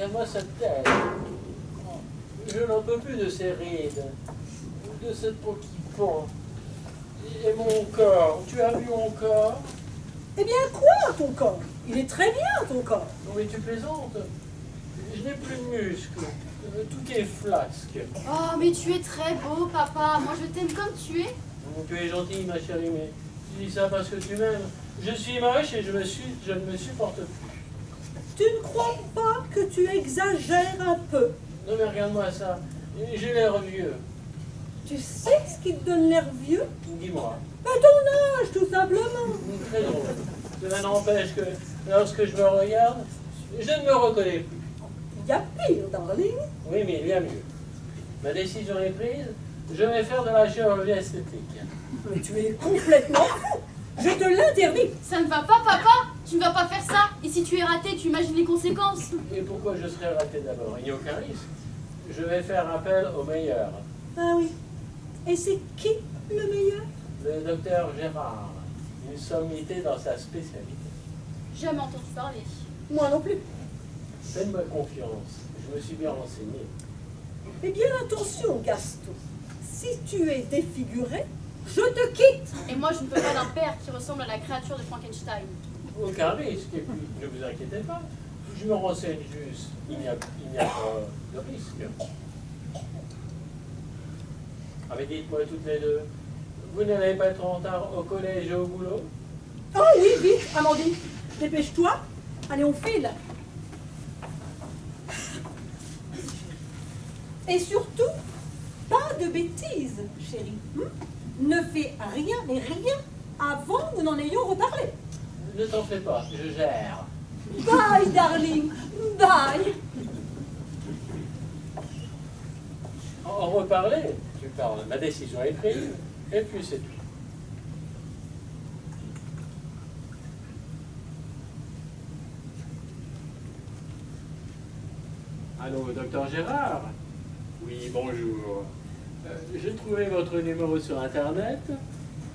Regarde-moi cette tête. Oh, je n'en peux plus de ces rides, de cette peau qui pend. Et mon corps, tu as vu mon corps? Eh bien quoi, ton corps? Il est très bien, ton corps. Non mais tu plaisantes. Je n'ai plus de muscles. Tout est flasque. Oh, mais tu es très beau, papa. Moi, je t'aime comme tu es. Tu es gentille, ma chérie, mais tu dis ça parce que tu m'aimes. Je suis moche et je ne me supporte plus. Tu ne crois pas que tu exagères un peu? Non mais regarde-moi ça. J'ai l'air vieux. Tu sais ce qui te donne l'air vieux? Dis-moi. Ben, ton âge, tout simplement. Très drôle. Cela n'empêche que lorsque je me regarde, je ne me reconnais plus. Il y a pire, darling. Oui, mais il y a mieux. Ma décision est prise. Je vais faire de la chirurgie esthétique. Mais tu es complètement fou. Je te l'interdis. Ça ne va pas, papa. Tu ne vas pas faire ça. Et si tu es raté, tu imagines les conséquences. Et pourquoi je serais raté d'abord? Il n'y a aucun risque. Je vais faire appel au meilleur. Ah oui. Et c'est qui le meilleur? Le docteur Gérard. Une sommité dans sa spécialité. Jamais entendu parler. Moi non plus. Faites-moi confiance. Je me suis bien renseigné. Eh bien, attention, Gaston. Si tu es défiguré, je te quitte. Et moi, je ne veux pas d'un père qui ressemble à la créature de Frankenstein. Aucun risque. Et puis, ne vous inquiétez pas. Je me renseigne juste. Il n'y a pas de risque. Ah, mais dites-moi toutes les deux. Vous n'allez pas être en retard au collège et au boulot? Oh oui, vite, Amandine. Dépêche-toi. Allez, on file. Et surtout, pas de bêtises, chérie. Ne fais rien, mais rien, avant que nous n'en ayons reparlé. Ne t'en fais pas, je gère. Bye, darling. Bye. En reparler, tu parles. Ma décision est prise, et puis c'est tout. Allô, docteur Gérard? Oui, bonjour. J'ai trouvé votre numéro sur Internet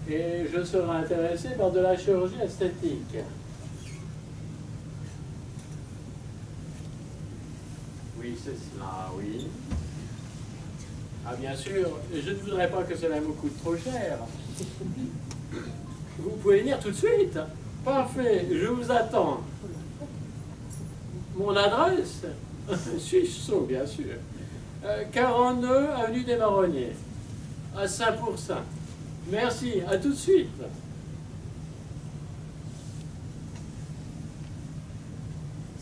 et je serai intéressé par de la chirurgie esthétique. Oui, c'est cela, oui. Ah, bien sûr, je ne voudrais pas que cela me coûte trop cher. Vous pouvez venir tout de suite. Parfait, je vous attends. Mon adresse? Suis-je bien sûr. 42 avenue des Marronniers, à Saint-Pourçain. Merci, à tout de suite.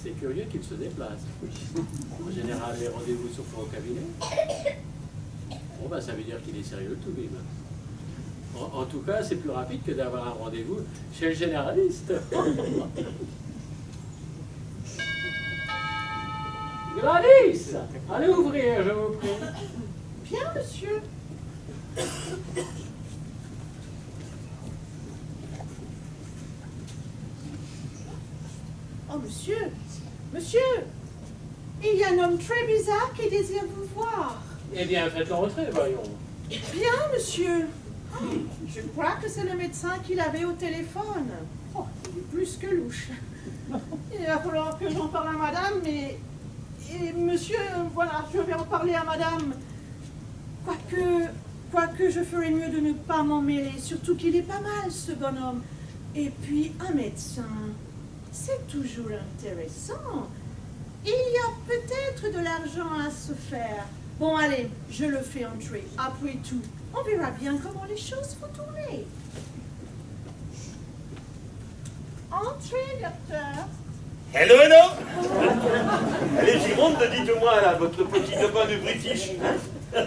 C'est curieux qu'il se déplace. En général, les rendez-vous sont faits au cabinet. Bon, ben, ça veut dire qu'il est sérieux tout de même. En tout cas, c'est plus rapide que d'avoir un rendez-vous chez le généraliste. Gladys, allez ouvrir, je vous prie. Bien, monsieur. Oh, monsieur. Monsieur, il y a un homme très bizarre qui désire vous voir. Eh bien, faites-le rentrer, voyons. Bien, monsieur. Je crois que c'est le médecin qui l'avait au téléphone. Oh, il est plus que louche. Il va falloir que j'en parle à madame, mais... Et monsieur, voilà, je vais en parler à madame. Quoique je ferais mieux de ne pas m'en mêler, surtout qu'il est pas mal, ce bonhomme. Et puis, un médecin, c'est toujours intéressant. Il y a peut-être de l'argent à se faire. Bon, allez, je le fais entrer. Après tout, on verra bien comment les choses vont tourner. Entrez, docteur. Hello, hello. Allez, Gironde, dites-moi, là, votre petit copain de British. Hein?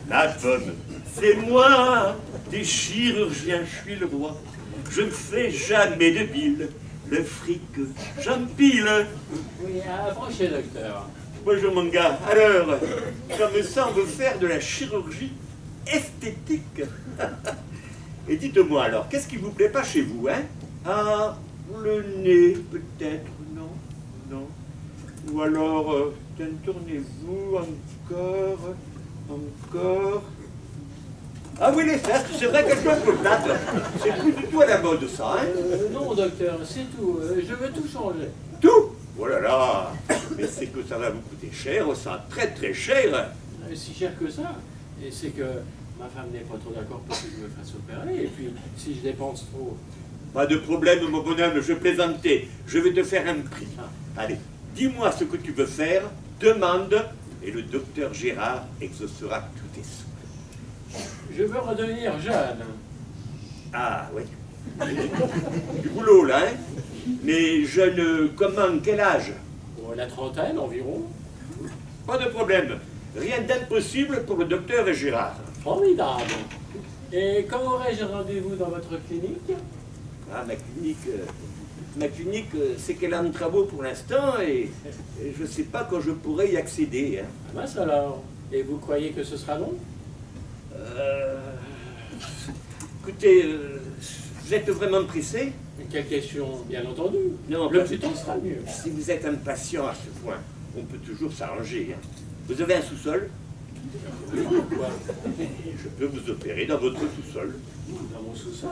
La bonne, c'est moi, des chirurgiens, je suis le roi. Je ne fais jamais de bile. Le fric, j'empile. Oui, approchez, docteur. Bonjour, mon gars. Alors, ça me semble faire de la chirurgie esthétique. Et dites-moi, alors, qu'est-ce qui vous plaît pas chez vous, hein? Ah, le nez, peut-être, non, non. Ou alors, tournez-vous encore. Ah oui, les fesses, c'est vrai qu'elles sont un peu plates. C'est plus du tout à la mode, ça, hein? Non, docteur, c'est tout. Je veux tout changer. Tout? Oh là là, Mais c'est que ça va vous coûter cher, ça, très très cher. Si cher que ça. Et c'est que ma femme n'est pas trop d'accord pour que je me fasse opérer. Et puis, si je dépense trop... Pas de problème, mon bonhomme, je plaisantais. Je vais te faire un prix. Allez, dis-moi ce que tu veux faire, demande, et le docteur Gérard exaucera tous tes souhaits. Je veux redevenir jeune. Ah, oui. Du boulot, là, hein? Mais jeune, comment, quel âge? Bon, la trentaine environ. Pas de problème. Rien d'impossible pour le docteur Gérard. Formidable. Et quand aurai-je rendez-vous dans votre clinique? Ah, ma clinique, c'est qu'elle est en travaux pour l'instant et je ne sais pas quand je pourrai y accéder. Hein. Ah mince alors. Et vous croyez que ce sera long? Écoutez, vous êtes vraiment pressé? Quelle question, bien entendu. Non, le plus tôt sera mieux. Si vous êtes impatient à ce point, on peut toujours s'arranger. Hein. Vous avez un sous-sol? Oui, pourquoi? Je peux vous opérer dans votre sous-sol. Dans mon sous-sol?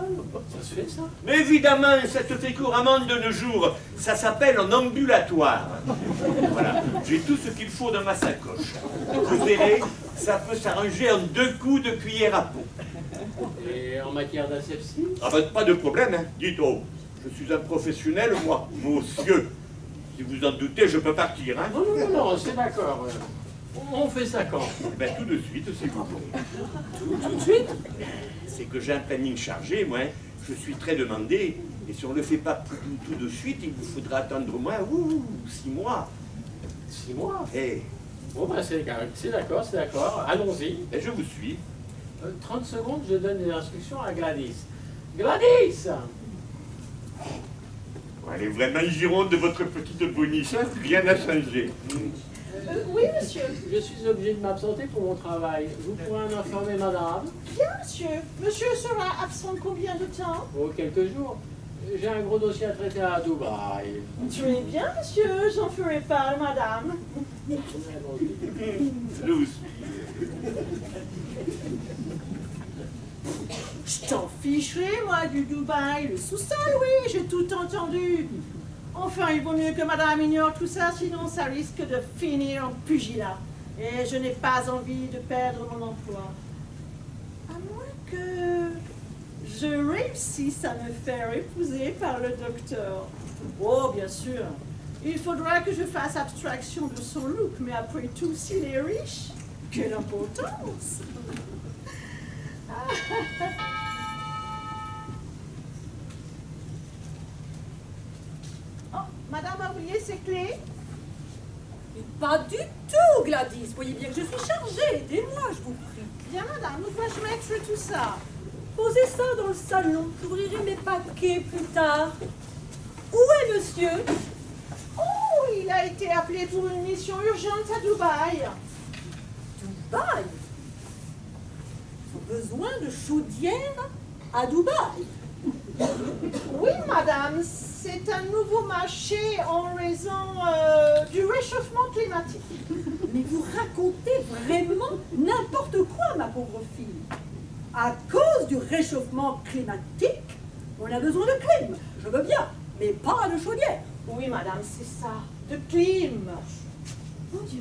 Ça se fait, ça? Mais évidemment, ça se fait couramment de nos jours. Ça s'appelle un ambulatoire. Voilà, j'ai tout ce qu'il faut dans ma sacoche. Vous verrez, ça peut s'arranger en 2 coups de cuillère à peau. Et en matière d'asepsie? Ah ben, pas de problème, hein. Dites, oh, je suis un professionnel, moi, monsieur. Si vous en doutez, je peux partir, hein. Non, c'est d'accord. On fait ça quand? Eh ben, tout de suite, si vous voulez. Tout de suite? C'est que j'ai un planning chargé, moi. Hein. Je suis très demandé. Et si on ne le fait pas tout de suite, il vous faudra attendre au moins 6 mois. 6 mois? Eh, Bon, ben c'est d'accord. Allons-y. ben, je vous suis. 30 secondes, je donne des instructions à Gladys. Gladys! Elle est vraiment gironde de votre petite boniche, hein. Rien n'a changé. Oui, monsieur. Je suis obligé de m'absenter pour mon travail. Vous pourrez en informer madame? Bien, monsieur. Monsieur sera absent combien de temps? Oh, quelques jours. J'ai un gros dossier à traiter à Dubaï. Très bien, monsieur. J'en ferai part, madame. Je vous suis. Je t'en ficherai, moi, du Dubaï. Le sous-sol, oui, j'ai tout entendu. Enfin, il vaut mieux que madame ignore tout ça, sinon ça risque de finir en pugilat. Et je n'ai pas envie de perdre mon emploi. À moins que je réussisse à me faire épouser par le docteur. Oh, bien sûr. Il faudra que je fasse abstraction de son look, mais après tout, s'il est riche, quelle importance! Oh, madame a oublié ses clés? Pas du tout, Gladys. Voyez bien que je suis chargée. Aidez-moi, je vous prie. Bien, madame, où dois-je mettre tout ça? Posez ça dans le salon. J'ouvrirai mes paquets plus tard. Où est monsieur? Oh, il a été appelé pour une mission urgente à Dubaï. Dubaï? Ils ont besoin de chaudières à Dubaï. Oui, madame, c'est un nouveau marché en raison du réchauffement climatique. Mais vous racontez vraiment n'importe quoi, ma pauvre fille. À cause du réchauffement climatique, on a besoin de clim. Je veux bien, mais pas de chaudière. Oui, madame, c'est ça, de clim. Mon Dieu.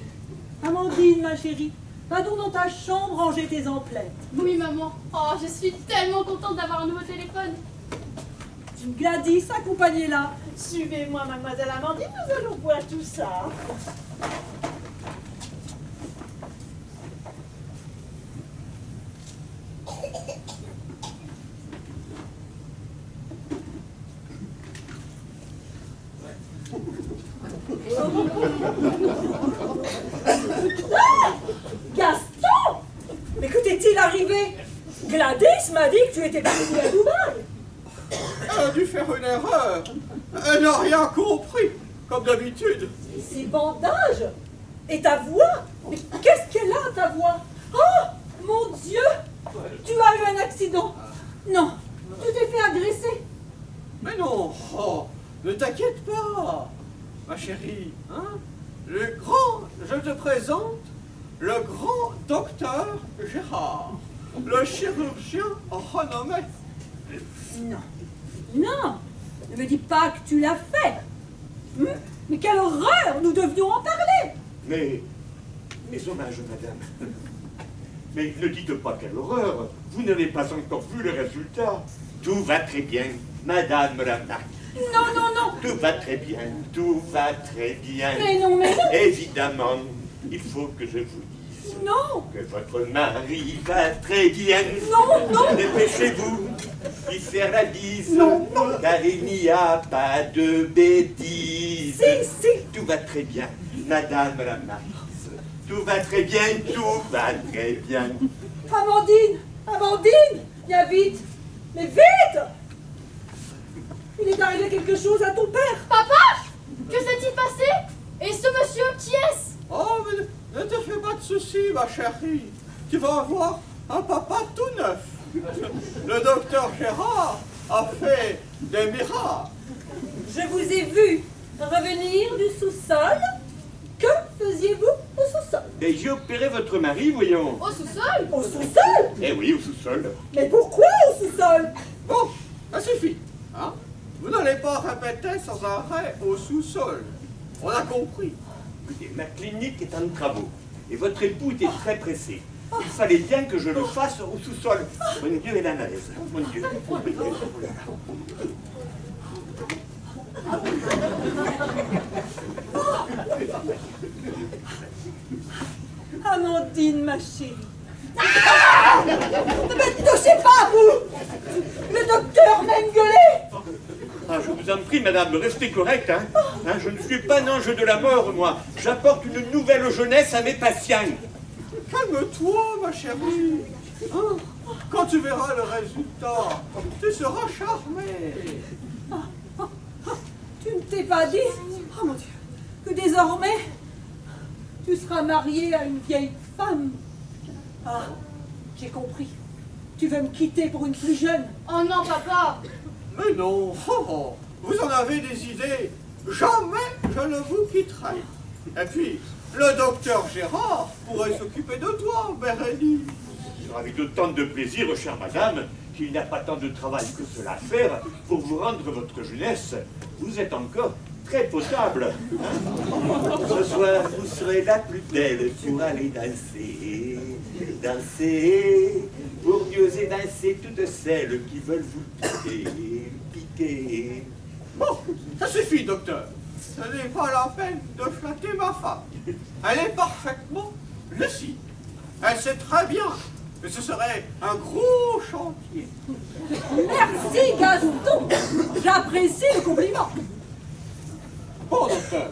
Amandine, ma chérie, va donc dans ta chambre ranger tes emplettes. Oui, maman. Oh, je suis tellement contente d'avoir un nouveau téléphone. Gladys, accompagnez-la. Suivez-moi, mademoiselle Amandine, nous allons voir tout ça. Gaston! Mais que t'est-il arrivé? Gladys m'a dit que tu étais parti à Dubaï. Elle a dû faire une erreur. Elle n'a rien compris, comme d'habitude. Et ces bandages? Et ta voix? Mais qu'est-ce qu'elle a, ta voix? Oh, mon Dieu! Tu as eu un accident? Non, tu t'es fait agresser. Mais non, oh, ne t'inquiète pas, ma chérie. Hein? Je te présente le grand docteur Gérard, le chirurgien renommé. Non, non, ne me dis pas que tu l'as fait. Mais quelle horreur! Nous devions en parler! Mais hommage, madame. Mais ne dites pas quelle horreur. Vous n'avez pas encore vu le résultat. Tout va très bien, madame la marquise. Non, non, non! Tout va très bien, tout va très bien. Mais non, mais non! Évidemment, il faut que je vous dise Non! que votre mari va très bien. Non, non! Dépêchez-vous, lui faire la bise, Non, non. car il n'y a pas de bêtises. Si, si! Tout va très bien, madame la marquise. Tout va très bien, tout va très bien. Amandine! Amandine! Viens vite! Mais vite! Il est arrivé quelque chose à ton père! Papa! Que s'est-il passé? Et ce monsieur, qui est-ce? Oh, mais ne te fais pas de soucis, ma chérie. Tu vas avoir un papa tout neuf. Le docteur Gérard a fait des miracles. Je vous ai vu revenir du sous-sol. Que faisiez-vous au sous-sol? Et j'ai opéré votre mari, voyons. Au sous-sol? Au sous-sol? Eh oui, au sous-sol. Mais pourquoi au sous-sol? Bon, ça suffit. Hein? Vous n'allez pas répéter sans arrêt au sous-sol. On a compris. Écoutez, ma clinique est en travaux. Et votre époux était très pressé. Il fallait bien que je le fasse au sous-sol. Mon Dieu, elle est à l'aise. Mon Dieu. Oh là là. Amandine, ma chérie. Ne me touchez pas, vous! Le docteur Mengele! Ah, je vous en prie, madame, restez correcte. Hein. Je ne suis pas un ange de la mort, moi. J'apporte une nouvelle jeunesse à mes patients. Calme-toi, ma chérie. Hein? Quand tu verras le résultat, tu seras charmée. Tu ne t'es pas dit, oh mon Dieu, que désormais, tu seras mariée à une vieille femme. Ah, j'ai compris. Tu veux me quitter pour une plus jeune. Oh non, papa! Mais non, vous en avez des idées. Jamais je ne vous quitterai. Et puis, le docteur Gérard pourrait s'occuper de toi, Bérénice. Avec autant de plaisir, chère madame, qu'il n'y a pas tant de travail que cela à faire pour vous rendre votre jeunesse. Vous êtes encore très potable. Hein. Ce soir, vous serez la plus belle pour aller danser. Danser, pour mieux danser toutes celles qui veulent vous piquer. Bon, ça suffit, docteur. Ce n'est pas la peine de flatter ma femme. Elle est parfaitement lucide. Elle sait très bien que ce serait un gros chantier. Merci, Gaston. J'apprécie le compliment. Bon, docteur,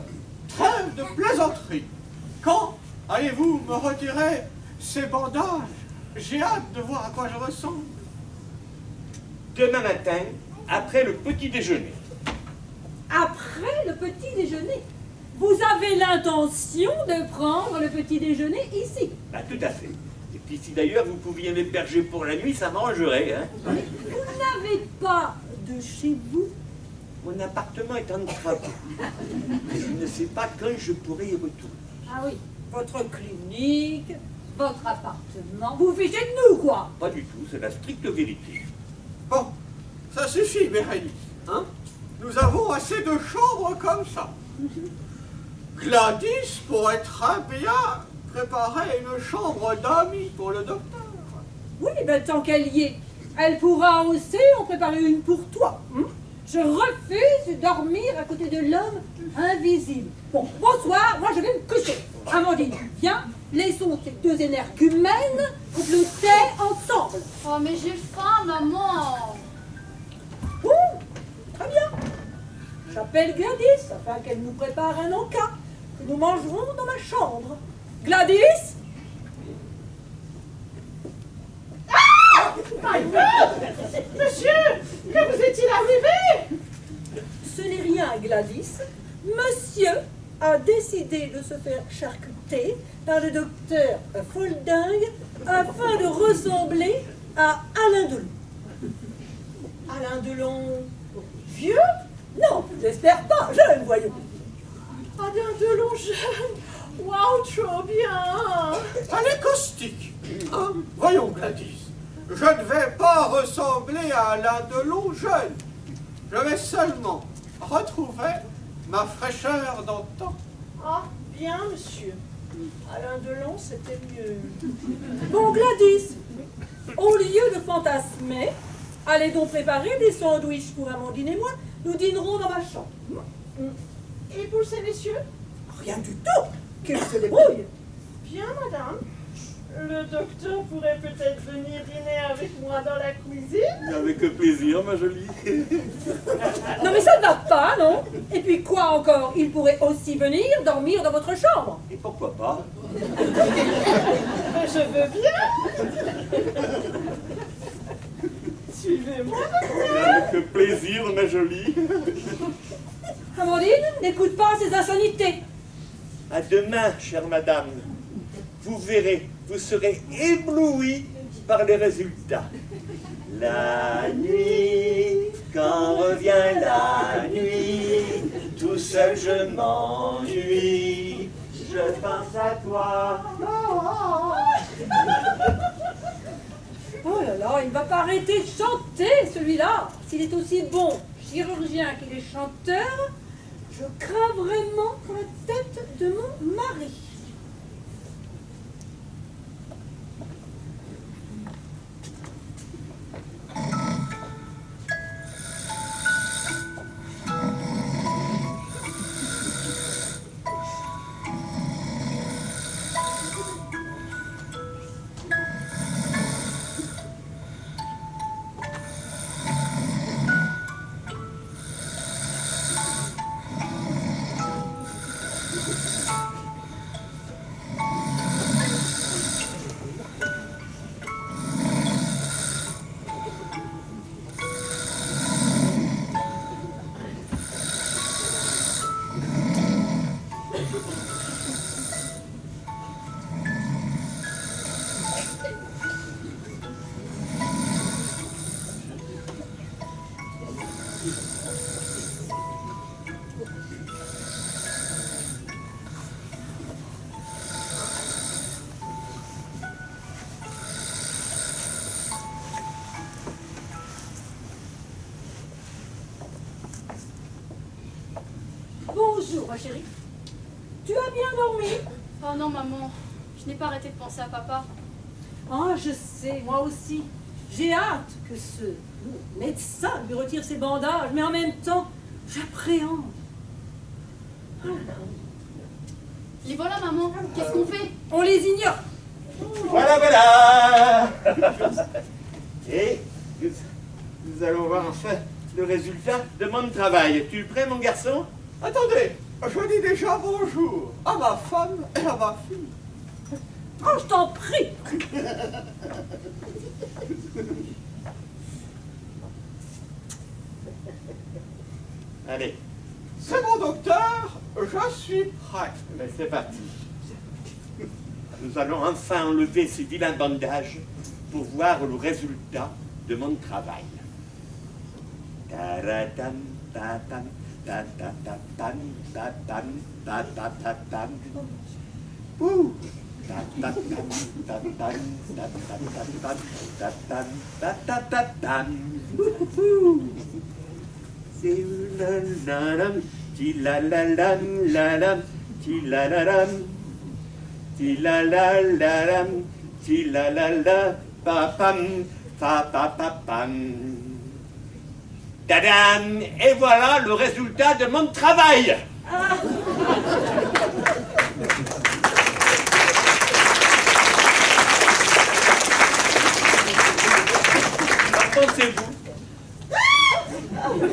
trêve de plaisanterie. Quand allez-vous me retirer ces bandages? J'ai hâte de voir à quoi je ressemble. Demain matin, après le petit déjeuner. Après le petit déjeuner, vous avez l'intention de prendre le petit déjeuner ici? Bah, tout à fait. Et puis si d'ailleurs vous pouviez m'héberger pour la nuit, ça m'arrangerait. Hein. Vous n'avez pas de chez vous? Mon appartement est en travaux. Et je ne sais pas quand je pourrai y retourner. Ah oui, votre clinique, votre appartement, vous fichez de nous, quoi. Pas du tout, c'est la stricte vérité. Bon, ça suffit, Bérénice. Hein? Nous avons assez de chambres comme ça. Gladys pourrait très bien préparer une chambre d'amis pour le docteur. Oui, ben tant qu'elle y est, elle pourra aussi en préparer une pour toi. Hein? Je refuse de dormir à côté de l'homme invisible. Bon, bonsoir, moi je vais me coucher. Amandine, viens, laissons ces deux énergumènes comploter ensemble. Oh, mais j'ai faim, maman! Bon, très bien. J'appelle Gladys afin qu'elle nous prépare un encas que nous mangerons dans ma chambre. Gladys? Monsieur, que vous est-il arrivé? Ce n'est rien, Gladys. Monsieur a décidé de se faire charcuter par le docteur Folding afin de ressembler à Alain Delon. Alain Delon vieux? Non, j'espère pas, jeune, voyons. Alain Delon jeune. Waouh, trop bien. Elle est caustique. Hein? Voyons, Gladys. Je ne vais pas ressembler à Alain Delon jeune. Je vais seulement retrouver ma fraîcheur d'antan. Ah, bien, monsieur. Alain Delon, c'était mieux. Bon, Gladys, au lieu de fantasmer, allez donc préparer des sandwichs pour Amandine et moi. Nous dînerons dans ma chambre. Et pour ces messieurs? Rien du tout. Qu'ils se débrouillent. Bien, madame. Le docteur pourrait peut-être venir dîner avec moi dans la cuisine? Avec plaisir, ma jolie. Non mais ça ne va pas, non? Et puis quoi encore? Il pourrait aussi venir dormir dans votre chambre. Et pourquoi pas? Je veux bien. Suivez-moi. Avec plaisir, ma jolie. Amandine, n'écoute pas ces insanités. À demain, chère madame. Vous verrez, vous serez éblouis par les résultats. La nuit, quand revient la nuit, tout seul je m'ennuie, je pense à toi. Oh là là, il ne va pas arrêter de chanter, celui-là. S'il est aussi bon chirurgien qu'il est chanteur, je crains vraiment pour la tête de mon mari. Bonjour, ma chérie. Tu as bien dormi? Oh non, maman, je n'ai pas arrêté de penser à papa. Ah, je sais, moi aussi. J'ai hâte que ce médecin lui retire ses bandages, mais en même temps, j'appréhende. Les voilà, maman. Qu'est-ce qu'on fait? On les ignore. Voilà, voilà. Et nous allons voir enfin le résultat de mon travail. Tu es prêt, mon garçon? Attendez, je dis déjà bonjour à ma femme et à ma fille. Oh, je t'en prie. Allez, C'est bon, docteur, je suis prêt. ben c'est parti. Nous allons enfin enlever ces vilains bandages pour voir le résultat de mon travail. Taratam, tatam, tatatatam, tatam, tatatatam. Ouh. Tatatam, tatam, tatatatam, tatam, tatatatam. Ouhou. C'est la-la-la-lam, ti-la-la-lam, la-lam, ti-la-la-lam. Ti-la-la-la-lam, ti-la-la-la, pa-pam, pa-pa-pa-pam. Tadam! Et voilà le résultat de mon travail! Qu'en pensez-vous?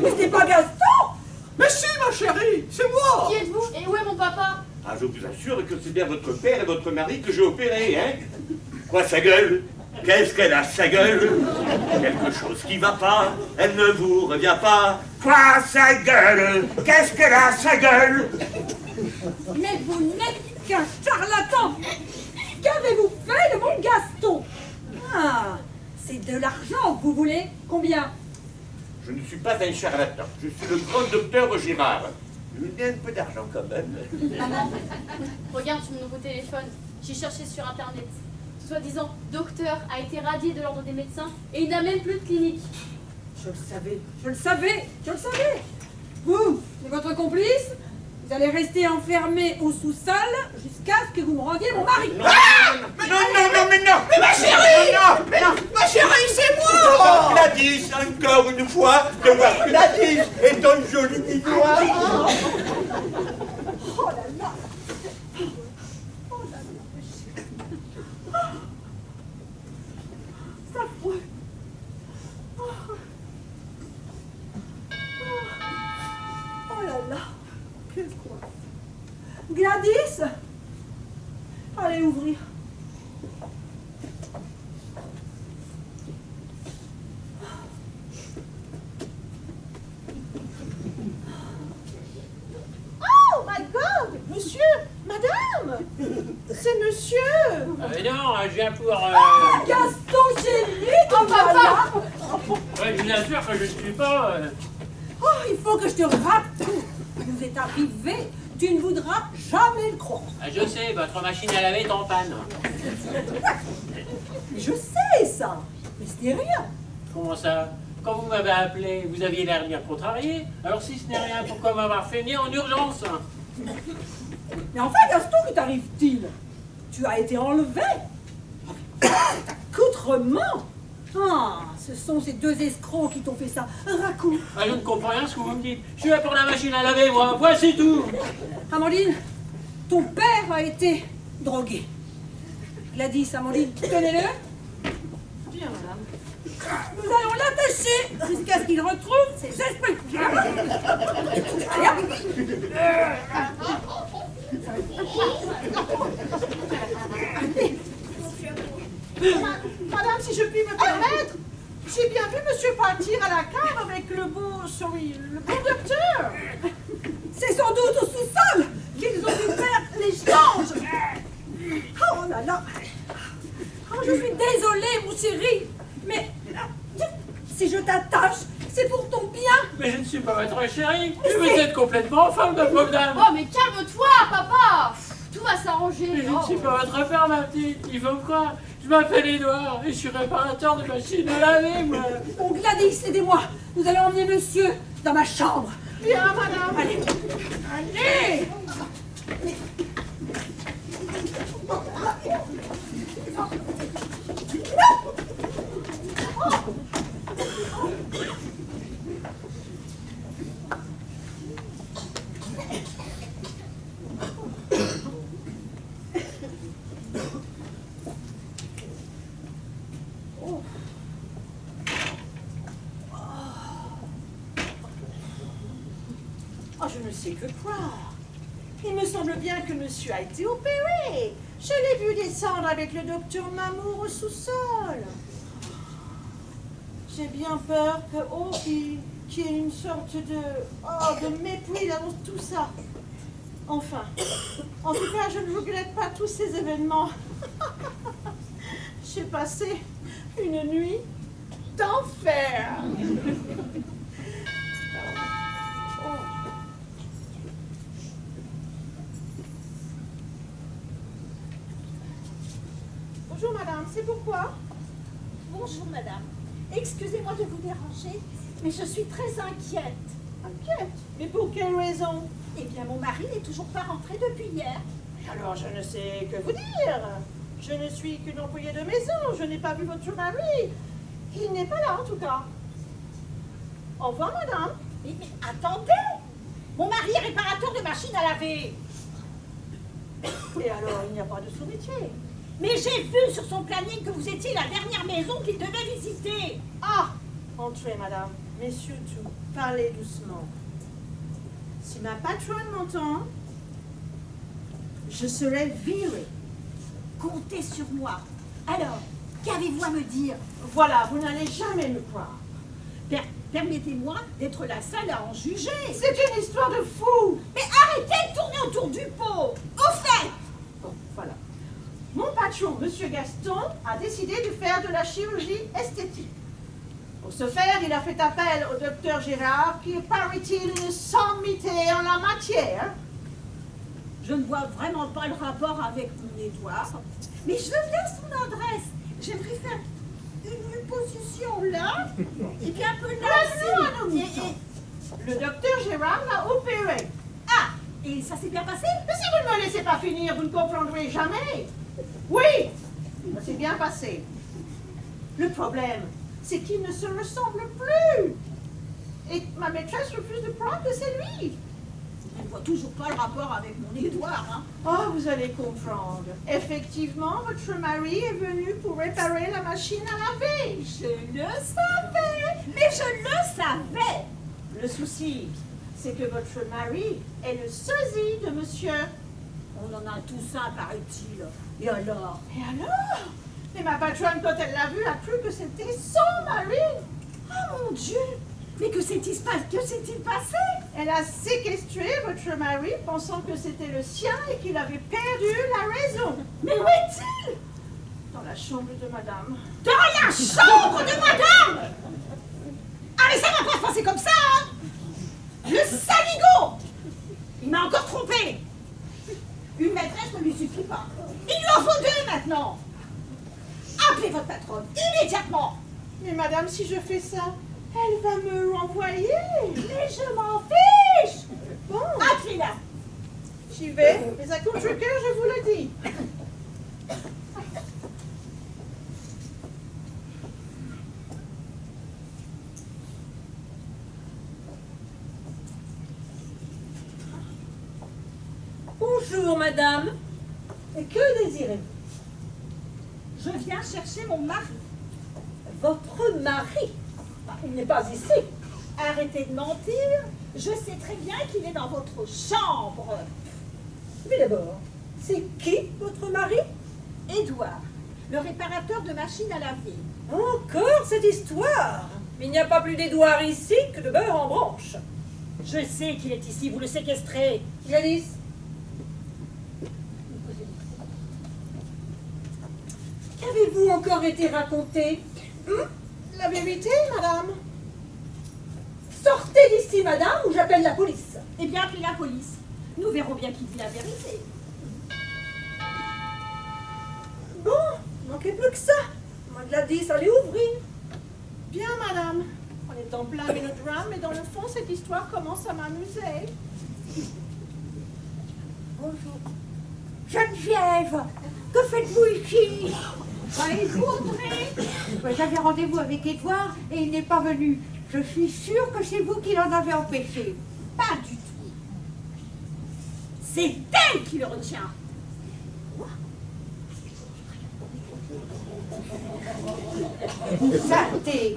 Mais c'est pas Gaston. Mais si, ma chérie, c'est moi. Qui êtes-vous? Et où est mon papa? Ah, je vous assure que c'est bien votre père et votre mari que j'ai opéré, hein? Quoi, sa gueule? Qu'est-ce qu'elle a, sa gueule? Quelque chose qui va pas, elle ne vous revient pas. Quoi, sa gueule? Qu'est-ce qu'elle a, sa gueule? Mais vous n'êtes qu'un charlatan. Qu'avez-vous fait de mon Gaston? Ah, c'est de l'argent que vous voulez? Combien? Je ne suis pas un charlatan, je suis le grand docteur Gérard. Je vous donne un peu d'argent quand même. Maman, regarde sur mon nouveau téléphone. J'ai cherché sur internet. Soi-disant, docteur a été radié de l'ordre des médecins et il n'a même plus de clinique. Je le savais, je le savais, je le savais. Vous et votre complice, Vous allez rester enfermé au sous-sol jusqu'à ce que vous me rendiez mon mari. Non, mais non. Mais ma chérie! Ma chérie, c'est moi! Gladys, encore une fois, de voir Gladys et ton joli Nicolas. Oh là là. Oh là là. C'est affreux. Oh là là. Quel coin. Gladys, allez ouvrir. Oh my God! Monsieur! Madame! C'est monsieur! Non, je viens pour... Gaston Gély, Oh, papa! Ouais, je vous assure que je ne suis pas... Oh, il faut que je te raconte. Vous êtes arrivé, tu ne voudras jamais le croire. Ah, je sais, votre machine à laver est en panne. Mais je sais ça, mais ce n'est rien. Comment ça? Quand vous m'avez appelé, vous aviez l'air bien contrarié. Alors si ce n'est rien, pourquoi m'avoir fait venir en urgence? Mais enfin, Gaston, que t'arrive-t-il? Tu as été enlevé. Cet accoutrement. Ah, ce sont ces deux escrocs qui t'ont fait ça. Raconte. Ah, je ne comprends rien ce que vous me dites. Je suis là pour la machine à laver, moi. Voici tout. Amandine, ton père a été drogué. Gladys, Amandine, tenez-le. Bien, madame. Nous allons l'attacher jusqu'à ce qu'il retrouve ses esprits. Madame, si je puis me permettre, j'ai bien vu monsieur partir à la cave avec le beau docteur. C'est sans doute au sous-sol qu'ils ont dû faire l'échange. Oh là là. Oh, je suis désolée, mon chéri, mais si je t'attache, c'est pour ton bien. Mais je ne suis pas votre chérie. Vous êtes complètement folle de pauvre dame. Oh, mais calme-toi, papa! Tout va s'arranger. Mais je ne suis pas votre père, ma petite. Il faut me croire. Je m'appelle Édouard et je suis réparateur de machines à laver, moi. Oh Gladys, aidez-moi. Nous allons emmener monsieur dans ma chambre. Bien, madame. Allez. Allez. Oh, je ne sais que croire. Il me semble bien que monsieur a été opéré. Je l'ai vu descendre avec le docteur Mamour au sous-sol. J'ai bien peur que, qu'il y ait une sorte de mépris dans tout ça. Enfin, en tout cas, je ne regrette pas tous ces événements. J'ai passé une nuit d'enfer. Bonjour madame, c'est pourquoi? Bonjour madame. Excusez-moi de vous déranger, mais je suis très inquiète. Inquiète? Mais pour quelle raison? Eh bien, mon mari n'est toujours pas rentré depuis hier. Alors je ne sais que vous dire. Je ne suis qu'une employée de maison, je n'ai pas vu votre mari. Il n'est pas là en tout cas. Au revoir madame. Mais attendez! Mon mari est réparateur de machines à laver. Et alors il n'y a pas de sous-métier? Mais j'ai vu sur son planning que vous étiez la dernière maison qu'il devait visiter. Ah! Entrez madame, mais surtout, parlez doucement. Si ma patronne m'entend, je serai virée. Comptez sur moi. Alors, qu'avez-vous à me dire? Voilà, vous n'allez jamais me croire. Permettez-moi d'être la seule à en juger. C'est une histoire de fou. Mais arrêtez de tourner autour du pot. Au fait! Bon, voilà. Mon patron, Monsieur Gaston, a décidé de faire de la chirurgie esthétique. Pour ce faire, il a fait appel au docteur Gérard, qui est, paraît-il, une sommité en la matière. Je ne vois vraiment pas le rapport avec mon Édouard. Mais je veux bien son adresse. J'aimerais faire une position là, et puis un peu là. Le docteur Gérard l'a opéré. Ah, Et ça s'est bien passé? Mais si vous ne me laissez pas finir, vous ne comprendrez jamais. Oui, ça s'est bien passé. Le problème, c'est qu'il ne se ressemble plus. Et ma maîtresse refuse de croire que c'est lui. Je ne vois toujours pas le rapport avec mon Édouard, hein. Oh, vous allez comprendre. Effectivement, votre mari est venu pour réparer la machine à laver. Je le savais, mais je le savais. Le souci, c'est que votre mari est le sosie de monsieur. On en a tous un, paraît-il. Et alors? Et alors? Et ma patronne, quand elle l'a vu, a cru que c'était son mari. Oh mon Dieu! Mais que s'est-il passé? Elle a séquestré votre mari, pensant que c'était le sien et qu'il avait perdu la raison. Mais où est-il? Dans la chambre de madame. Dans la chambre de madame? Ah mais ça va pas se passer comme ça, hein? Le saligo! Il m'a encore trompé. Une maîtresse ne lui suffit pas. Il lui en faut deux maintenant. Appelez votre patronne immédiatement. Mais madame, si je fais ça, elle va me renvoyer. Mais je m'en fiche. Bon, Appelez-la. j'y vais. Mais à contre-cœur, je vous le dis. Bonjour, madame. Et que désirez-vous? Je viens chercher mon mari. Votre mari? Il n'est pas ici. Arrêtez de mentir. Je sais très bien qu'il est dans votre chambre. Mais d'abord, c'est qui votre mari? Édouard, le réparateur de machines à laver. Encore cette histoire? Il n'y a pas plus d'Édouard ici que de beurre en branche. Je sais qu'il est ici, vous le séquestrez. Gladys? Qu'avez-vous encore été raconté? La vérité, madame. Sortez d'ici, madame, ou j'appelle la police. Eh bien, appelez la police. Nous verrons bien qui dit la vérité. Bon, manquez plus que ça. Moi, Gladys, allez ouvrir. Bien, madame. On est en plein mélodrame, mais dans le fond, cette histoire commence à m'amuser. Bonjour. Geneviève, que faites-vous ici? J'avais rendez-vous avec Édouard et il n'est pas venu. Je suis sûre que c'est vous qui l'en avez empêché. Pas du tout. C'est elle qui le retient. Saleté!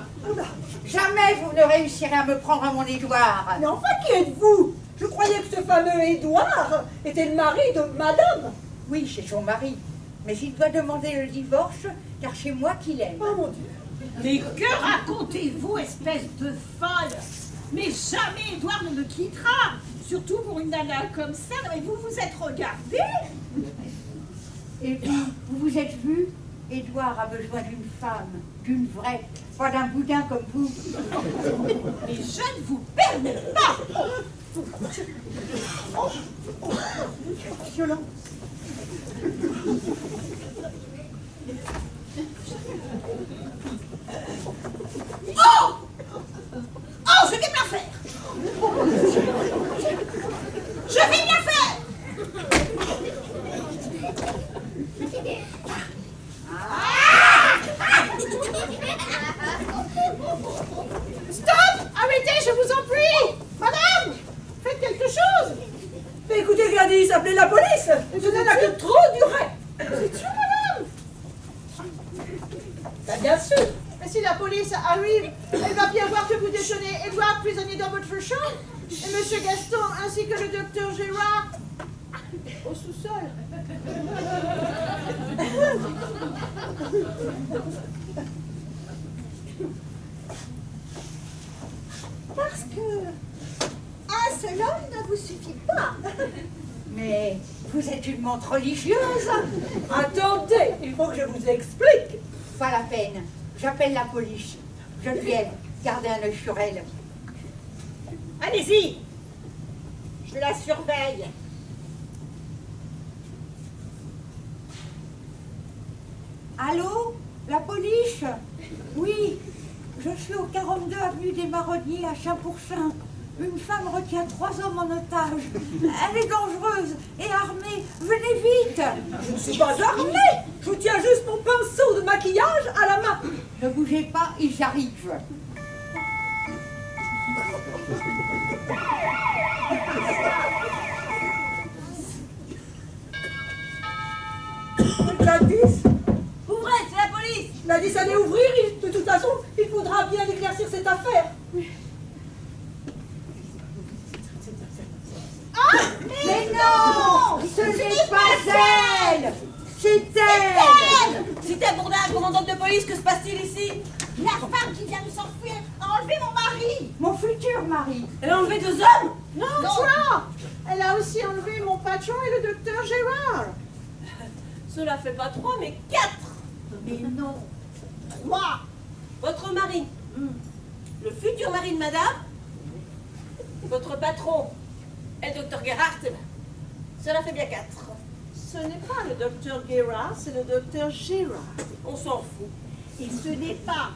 Jamais vous ne réussirez à me prendre à mon Édouard. Mais enfin, qui êtes-vous? Je croyais que ce fameux Édouard était le mari de madame. Oui, c'est son mari. Mais il doit demander le divorce, car c'est moi qui l'aime. Oh mon Dieu. Mais que racontez-vous, espèce de folle? Mais jamais Édouard ne me quittera. Surtout pour une nana comme ça. Mais vous vous êtes regardé? Et puis, vous vous êtes vu? Édouard a besoin d'une femme, d'une vraie, pas d'un boudin comme vous. Mais je ne vous permets pas. Violence. Oh! Oh, je vais bien faire! Je vais bien faire! Stop! Arrêtez, je vous en prie! Madame! Faites quelque chose! Mais écoutez, Gladys, appelez la police. Ce n'a que trop duré. C'est sûr, madame! Ben, bien sûr. Mais si la police arrive, elle va bien voir que vous détenez Édouard prisonnier dans votre chambre et monsieur Gaston ainsi que le docteur Gérard au sous-sol. Parce que un seul homme ne vous suffit pas. Mais vous êtes une montre religieuse. Attendez, il faut que je vous explique. Pas la peine. J'appelle la police. Geneviève, gardez un œil sur elle. Allez-y. Je la surveille. Allô? La police? Oui, je suis au 42 avenue des Marronniers à Saint-Pourçain. Une femme retient 3 hommes en otage. Elle est dangereuse et armée. Venez vite. Je ne suis pas armée. Je tiens juste mon pinceau de maquillage à la main. Ne bougez pas, ils arrivent. Gladys, Ouvrez, c'est la police. Gladys, allez ouvrir. De toute façon, il faudra bien éclaircir cette affaire. Mais non, ce n'est pas elle. C'est elle. C'était pour un commandant de police, que se passe-t-il ici? La femme qui vient de s'enfuir a enlevé mon mari. Mon futur mari. Elle a enlevé 2 hommes. Non, toi! Elle a aussi enlevé mon patron et le docteur Gérard. Cela fait pas 3, mais 4. Mais non. 3. Votre mari. Le futur mari de madame. Votre patron. Et le docteur Gerhardt. Cela fait bien 4. Ce n'est pas le docteur Gérard, c'est le docteur Gérard. On s'en fout. Et ce n'est pas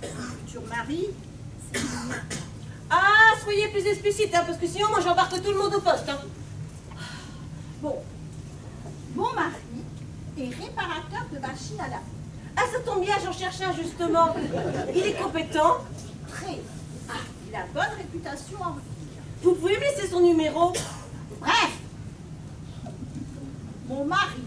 le futur mari, c'est le mien. Ah, soyez plus explicite, hein, parce que sinon, moi, j'embarque tout le monde au poste. Hein. Bon, mon mari est réparateur de machines à laver. Ah, ça tombe bien, j'en cherchais un, justement. Il est compétent. Très. Ah, il a bonne réputation en ville. Vous pouvez me laisser son numéro? Bref, mon mari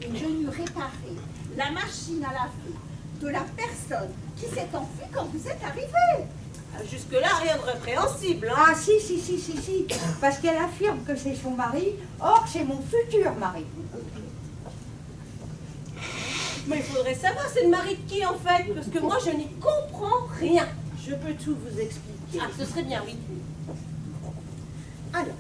est venu réparer la machine à laver de la personne qui s'est enfuie quand vous êtes arrivé. Jusque-là, rien de répréhensible. Hein. Ah si. Parce qu'elle affirme que c'est son mari. Or, c'est mon futur mari. Mais il faudrait savoir, c'est le mari de qui, en fait? Parce que moi, je n'y comprends rien. Je peux tout vous expliquer. Ah, ce serait bien, oui. Alors,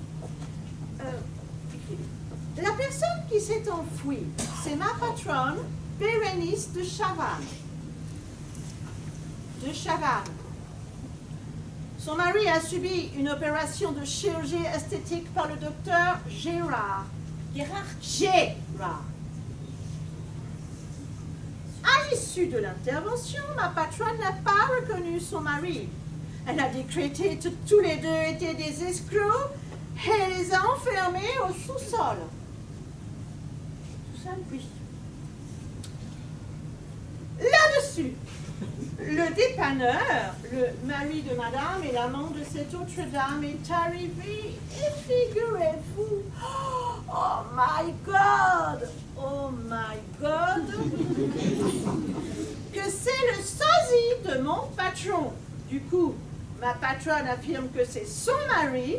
la personne qui s'est enfuie, c'est ma patronne, Bérénice de Chavannes. Son mari a subi une opération de chirurgie esthétique par le docteur Gérard. Gérard. À l'issue de l'intervention, ma patronne n'a pas reconnu son mari. Elle a décrété que tous les deux étaient des escrocs et les a enfermés au sous-sol. Sous-sol, oui. Là-dessus, le dépanneur, le mari de madame et l'amant de cette autre dame est arrivé et figurez-vous, oh my God, que c'est le sosie de mon patron. Du coup, ma patronne affirme que c'est son mari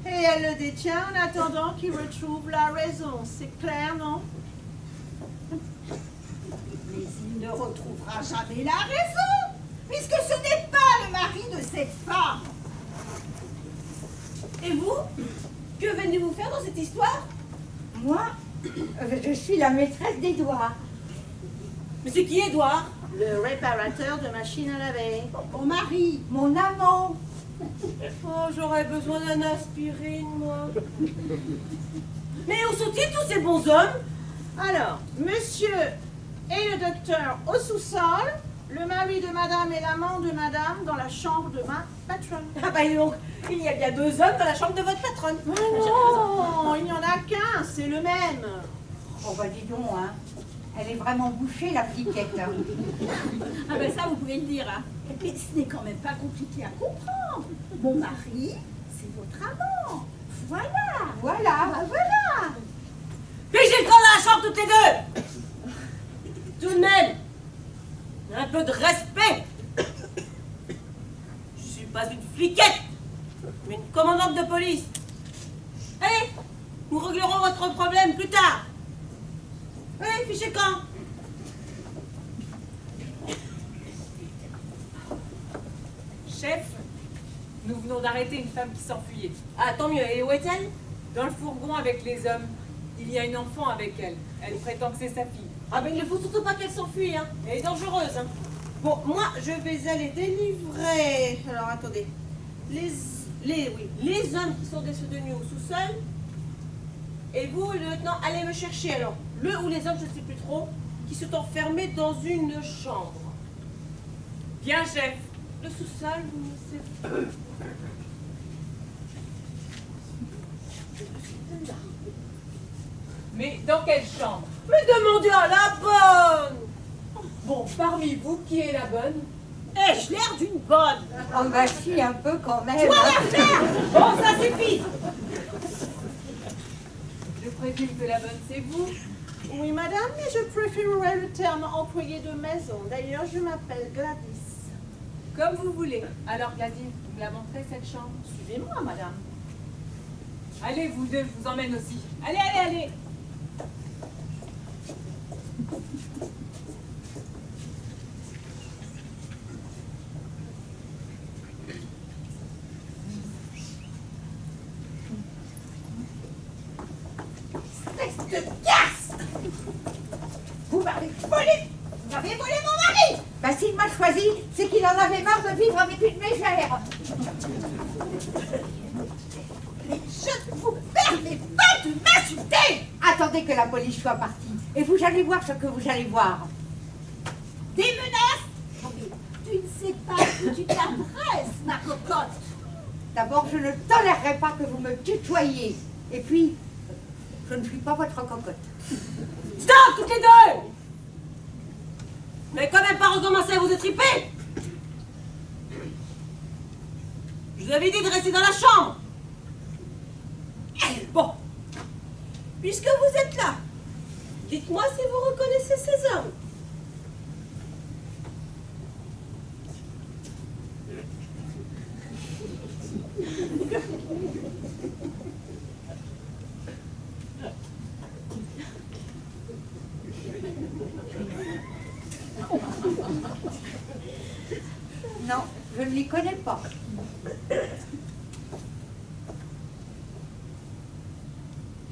et elle le détient en attendant qu'il retrouve la raison. C'est clair, non? Mais il ne retrouvera jamais la raison, puisque ce n'est pas le mari de cette femme. Et vous? Que venez-vous faire dans cette histoire? Moi, je suis la maîtresse d'Édouard. Mais c'est qui, Édouard? Le réparateur de machines à laver. Mon mari, mon amant. Oh, j'aurais besoin d'un aspirine, moi. Mais où sont-ils tous ces bons hommes? Alors, monsieur et le docteur au sous-sol, le mari de madame et l'amant de madame dans la chambre de ma patronne. Ah bah donc, il y a bien 2 hommes dans la chambre de votre patronne. Non, il n'y en a qu'un, c'est le même. Oh bah dis donc, hein. Elle est vraiment bouchée, la fliquette. Hein. Ah ben ça, vous pouvez le dire. Hein. Mais ce n'est quand même pas compliqué à comprendre. Mon mari, c'est votre amant. Voilà. Voilà. Voilà. Figez le camp dans la chambre toutes les 2. Tout de même, un peu de respect. Je suis pas une fliquette, mais une commandante de police. Allez, nous réglerons votre problème plus tard. Allez, fichez le camp. Chef, nous venons d'arrêter une femme qui s'enfuyait. Ah, tant mieux. Et où est-elle? Dans le fourgon avec les hommes. Il y a une enfant avec elle. Elle prétend que c'est sa fille. Ah ben il ne faut surtout pas qu'elle s'enfuit, hein. Elle est dangereuse, hein. Bon, moi, je vais aller délivrer... Alors, attendez. Les hommes qui sont détenus au sous-sol. Et vous, le lieutenant, allez me chercher, alors. Le ou les hommes, je ne sais plus trop, qui sont enfermés dans une chambre. Bien, chef. Le sous-sol, c'est... Mais dans quelle chambre? Mais demandez à la bonne. Bon, parmi vous, qui est la bonne? Ai-je l'air d'une bonne? Oh bah si, un peu quand même. Toi la faire. Bon, ça suffit. Je présume que la bonne, c'est vous. Oui, madame, mais je préférerais le terme employé de maison. D'ailleurs, je m'appelle Gladys. Comme vous voulez. Alors, Gladys, vous me la montrez, cette chambre? Suivez-moi, madame. Allez, vous deux, je vous emmène aussi. Allez, allez, allez. Espèce de casse! Vous m'avez volé! Vous m'avez volé mon mari! Bah s'il m'a choisi, c'est qu'il en avait marre de vivre avec une mégère. Mais je vous permets pas de m'insulter! Attendez que la police soit partie, et vous allez voir ce que vous allez voir. Des menaces? Non mais tu ne sais pas où tu t'adresses, ma cocotte! D'abord, je ne tolérerai pas que vous me tutoyiez. Et puis, je ne suis pas votre cocotte. Stop, toutes les deux! Vous n'avez quand même pas recommencé à vous étriper? Je vous avais dit de rester dans la chambre. Bon. Puisque vous êtes là, dites-moi si vous reconnaissez ces hommes. Non, je ne les connais pas.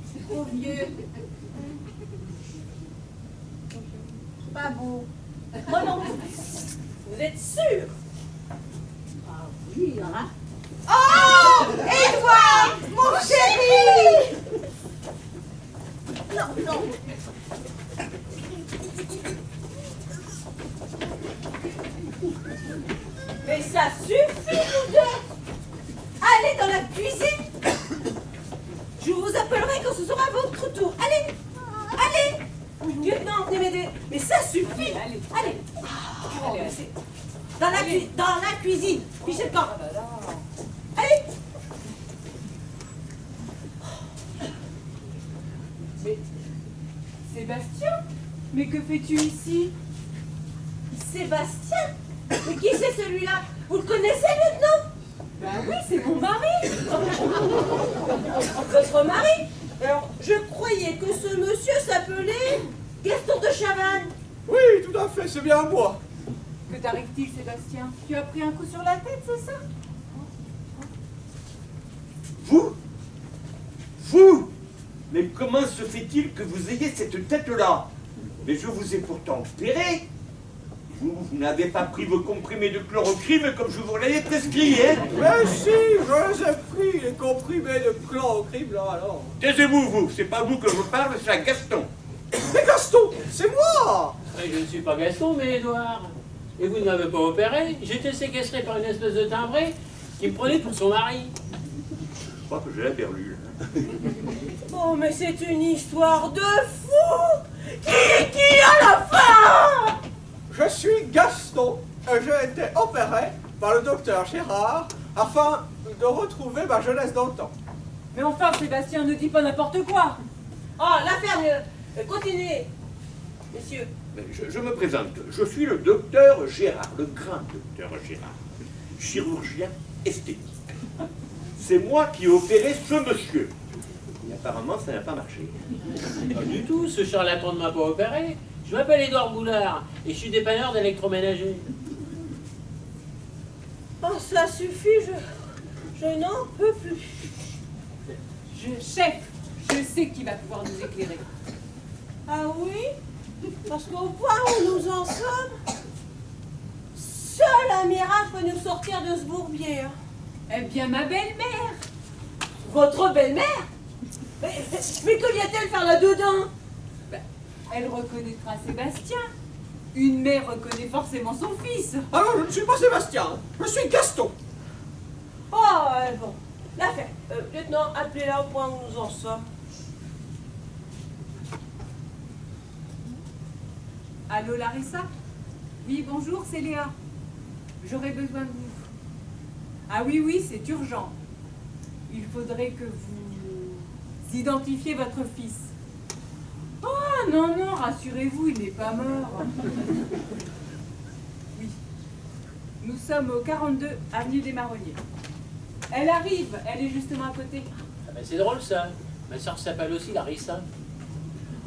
C'est trop vieux. Pas beau. Moi non plus. Vous êtes sûr? Ah oui, hein? Oh! Édouard, mon chéri! Non, non. Mais ça suffit, vous deux! Allez dans la cuisine! Je vous appellerai quand ce sera votre tour. Allez! Allez! Lieutenant, venez m'aider. Mais ça suffit! Allez. Allez! Allez, allez. Dans la cuisine! Fichez le camp! Allez! Mais, Sébastien, mais que fais-tu ici? Sébastien? Mais qui c'est celui-là? Vous le connaissez, lieutenant? Ben oui, c'est mon mari. Votre mari? Alors, je croyais que ce monsieur s'appelait Gaston de Chavannes. Oui, tout à fait, c'est bien moi. Que t'arrive-t-il, Sébastien? Tu as pris un coup sur la tête, c'est ça? Vous? Mais comment se fait-il que vous ayez cette tête-là? Mais je vous ai pourtant opéré. Vous n'avez pas pris vos comprimés de chloroquine comme je vous l'avais prescrit, hein? Mais si, je les ai pris, les comprimés de chloroquine, là, alors. Taisez-vous, vous. C'est pas vous que je parle, c'est à Gaston. Mais Gaston, c'est moi! Je ne suis pas Gaston, mais Édouard. Et vous ne m'avez pas opéré. J'étais séquestré par une espèce de timbré qui me prenait pour son mari. Je crois que j'ai la perlue, là. Oh, mais c'est une histoire de fou! Qui à la fin? Je suis Gaston et j'ai été opéré par le docteur Gérard afin de retrouver ma jeunesse d'antan. Mais enfin, Sébastien, ne dis pas n'importe quoi. Oh, l'affaire, continuez, messieurs. Mais je me présente. Je suis le docteur Gérard, le grand docteur Gérard. Chirurgien esthétique. C'est moi qui ai opéré ce monsieur. Et apparemment, ça n'a pas marché. Pas du tout, ce charlatan ne m'a pas opéré. Je m'appelle Édouard Boulard et je suis dépanneur d'électroménager. Oh, ça suffit, je n'en peux plus. Chef, je sais qui va pouvoir nous éclairer. Ah oui? Parce qu'au point où nous en sommes, seul un miracle peut nous sortir de ce bourbier. Hein. Eh bien, ma belle-mère. Votre belle-mère? Mais que vient-elle faire là-dedans? Ben, elle reconnaîtra Sébastien. Une mère reconnaît forcément son fils. Ah non, je ne suis pas Sébastien, je suis Gaston. Oh, bon. L'affaire. Lieutenant, appelez-la au point où nous en sommes. Allô, Larissa? Oui, bonjour, c'est Léa. J'aurais besoin de vous. Ah oui, oui, c'est urgent. Il faudrait que vous identifiez votre fils. Oh, non, non, rassurez-vous, il n'est pas mort. Oui. Nous sommes au 42 avenue des Marronniers. Elle arrive, elle est justement à côté. Ah ben c'est drôle ça. Ma soeur s'appelle aussi Larissa.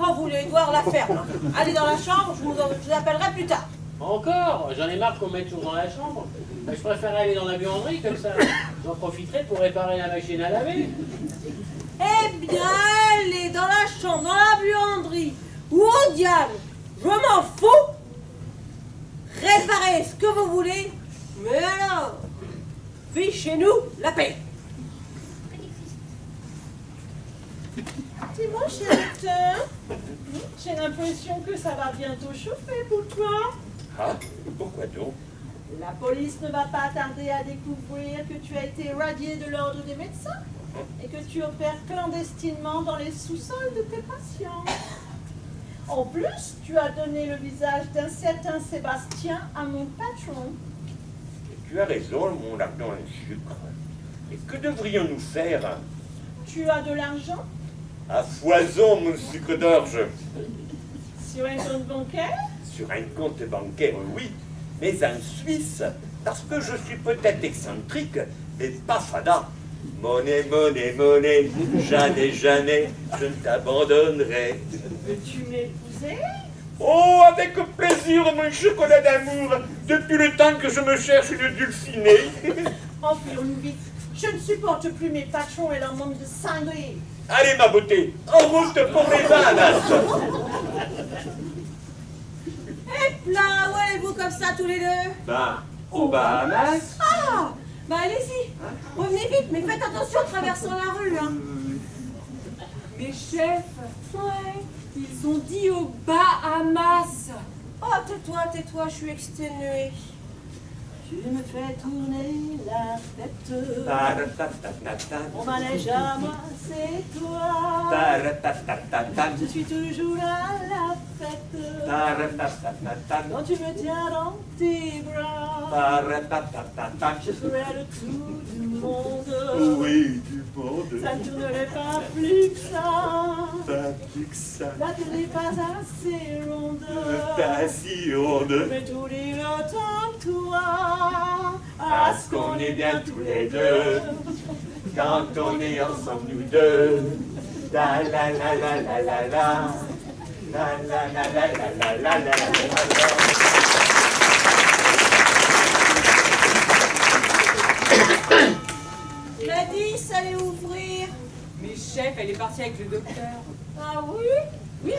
Oh, vous voulez voir la ferme. Allez dans la chambre, je vous appellerai plus tard. Encore? J'en ai marre qu'on mette toujours dans la chambre. Ben, je préfère aller dans la buanderie comme ça. J'en profiterai pour réparer la machine à laver. Eh bien, elle est dans la chambre, dans la buanderie, ou au diable. Je m'en fous. Réparez ce que vous voulez. Mais alors, fichez-nous la paix. Dis-moi, cher docteur, j'ai l'impression que ça va bientôt chauffer pour toi. Ah, pourquoi donc? La police ne va pas tarder à découvrir que tu as été radié de l'ordre des médecins et que tu opères clandestinement dans les sous-sols de tes patients. En plus, tu as donné le visage d'un certain Sébastien à mon patron. Tu as raison, mon ardent sucre. Et que devrions-nous faire? Tu as de l'argent À foison, mon sucre d'orge. sur un compte bancaire? Sur un compte bancaire, oui, mais en Suisse, parce que je suis peut-être excentrique, mais pas fada. Monnaie, monnaie, monnaie, jamais, jamais, je ne t'abandonnerai. Veux-tu m'épouser? Oh, avec plaisir, mon chocolat d'amour, depuis le temps que je me cherche une dulcinée. Enfuyons-nous vite. Je ne supporte plus mes patrons et leur manque de cinglés. Allez, ma beauté, en route pour les Bahamas. Et là, où allez-vous comme ça tous les deux? Ben, aux Bahamas. Ah, bah allez-y. Revenez vite, mais faites attention en traversant la rue. Hein. Mais chef, Ouais. ils ont dit aux Bahamas. Oh, tais-toi, je suis exténuée. Tu me fais tourner la tête. Taratatata. Mon manège à moi, c'est toi. Taratatata. Je suis toujours à la fête. Taratatata. Quand tu me tiens dans tes bras, Taratatata. je ferai le tour du monde. Oui, du monde. Ça ne tournerait pas plus que ça. Pas plus que ça. La terre n'est pas assez ronde. Pas si ronde. Mais tout dit autant que toi. À ce qu'on est bien tous les deux. Quand on est ensemble nous deux. La la la la la la la. La la la la la la la la Gladys, allez ouvrir. Mais chef, elle est partie avec le docteur. Ah oui? Oui,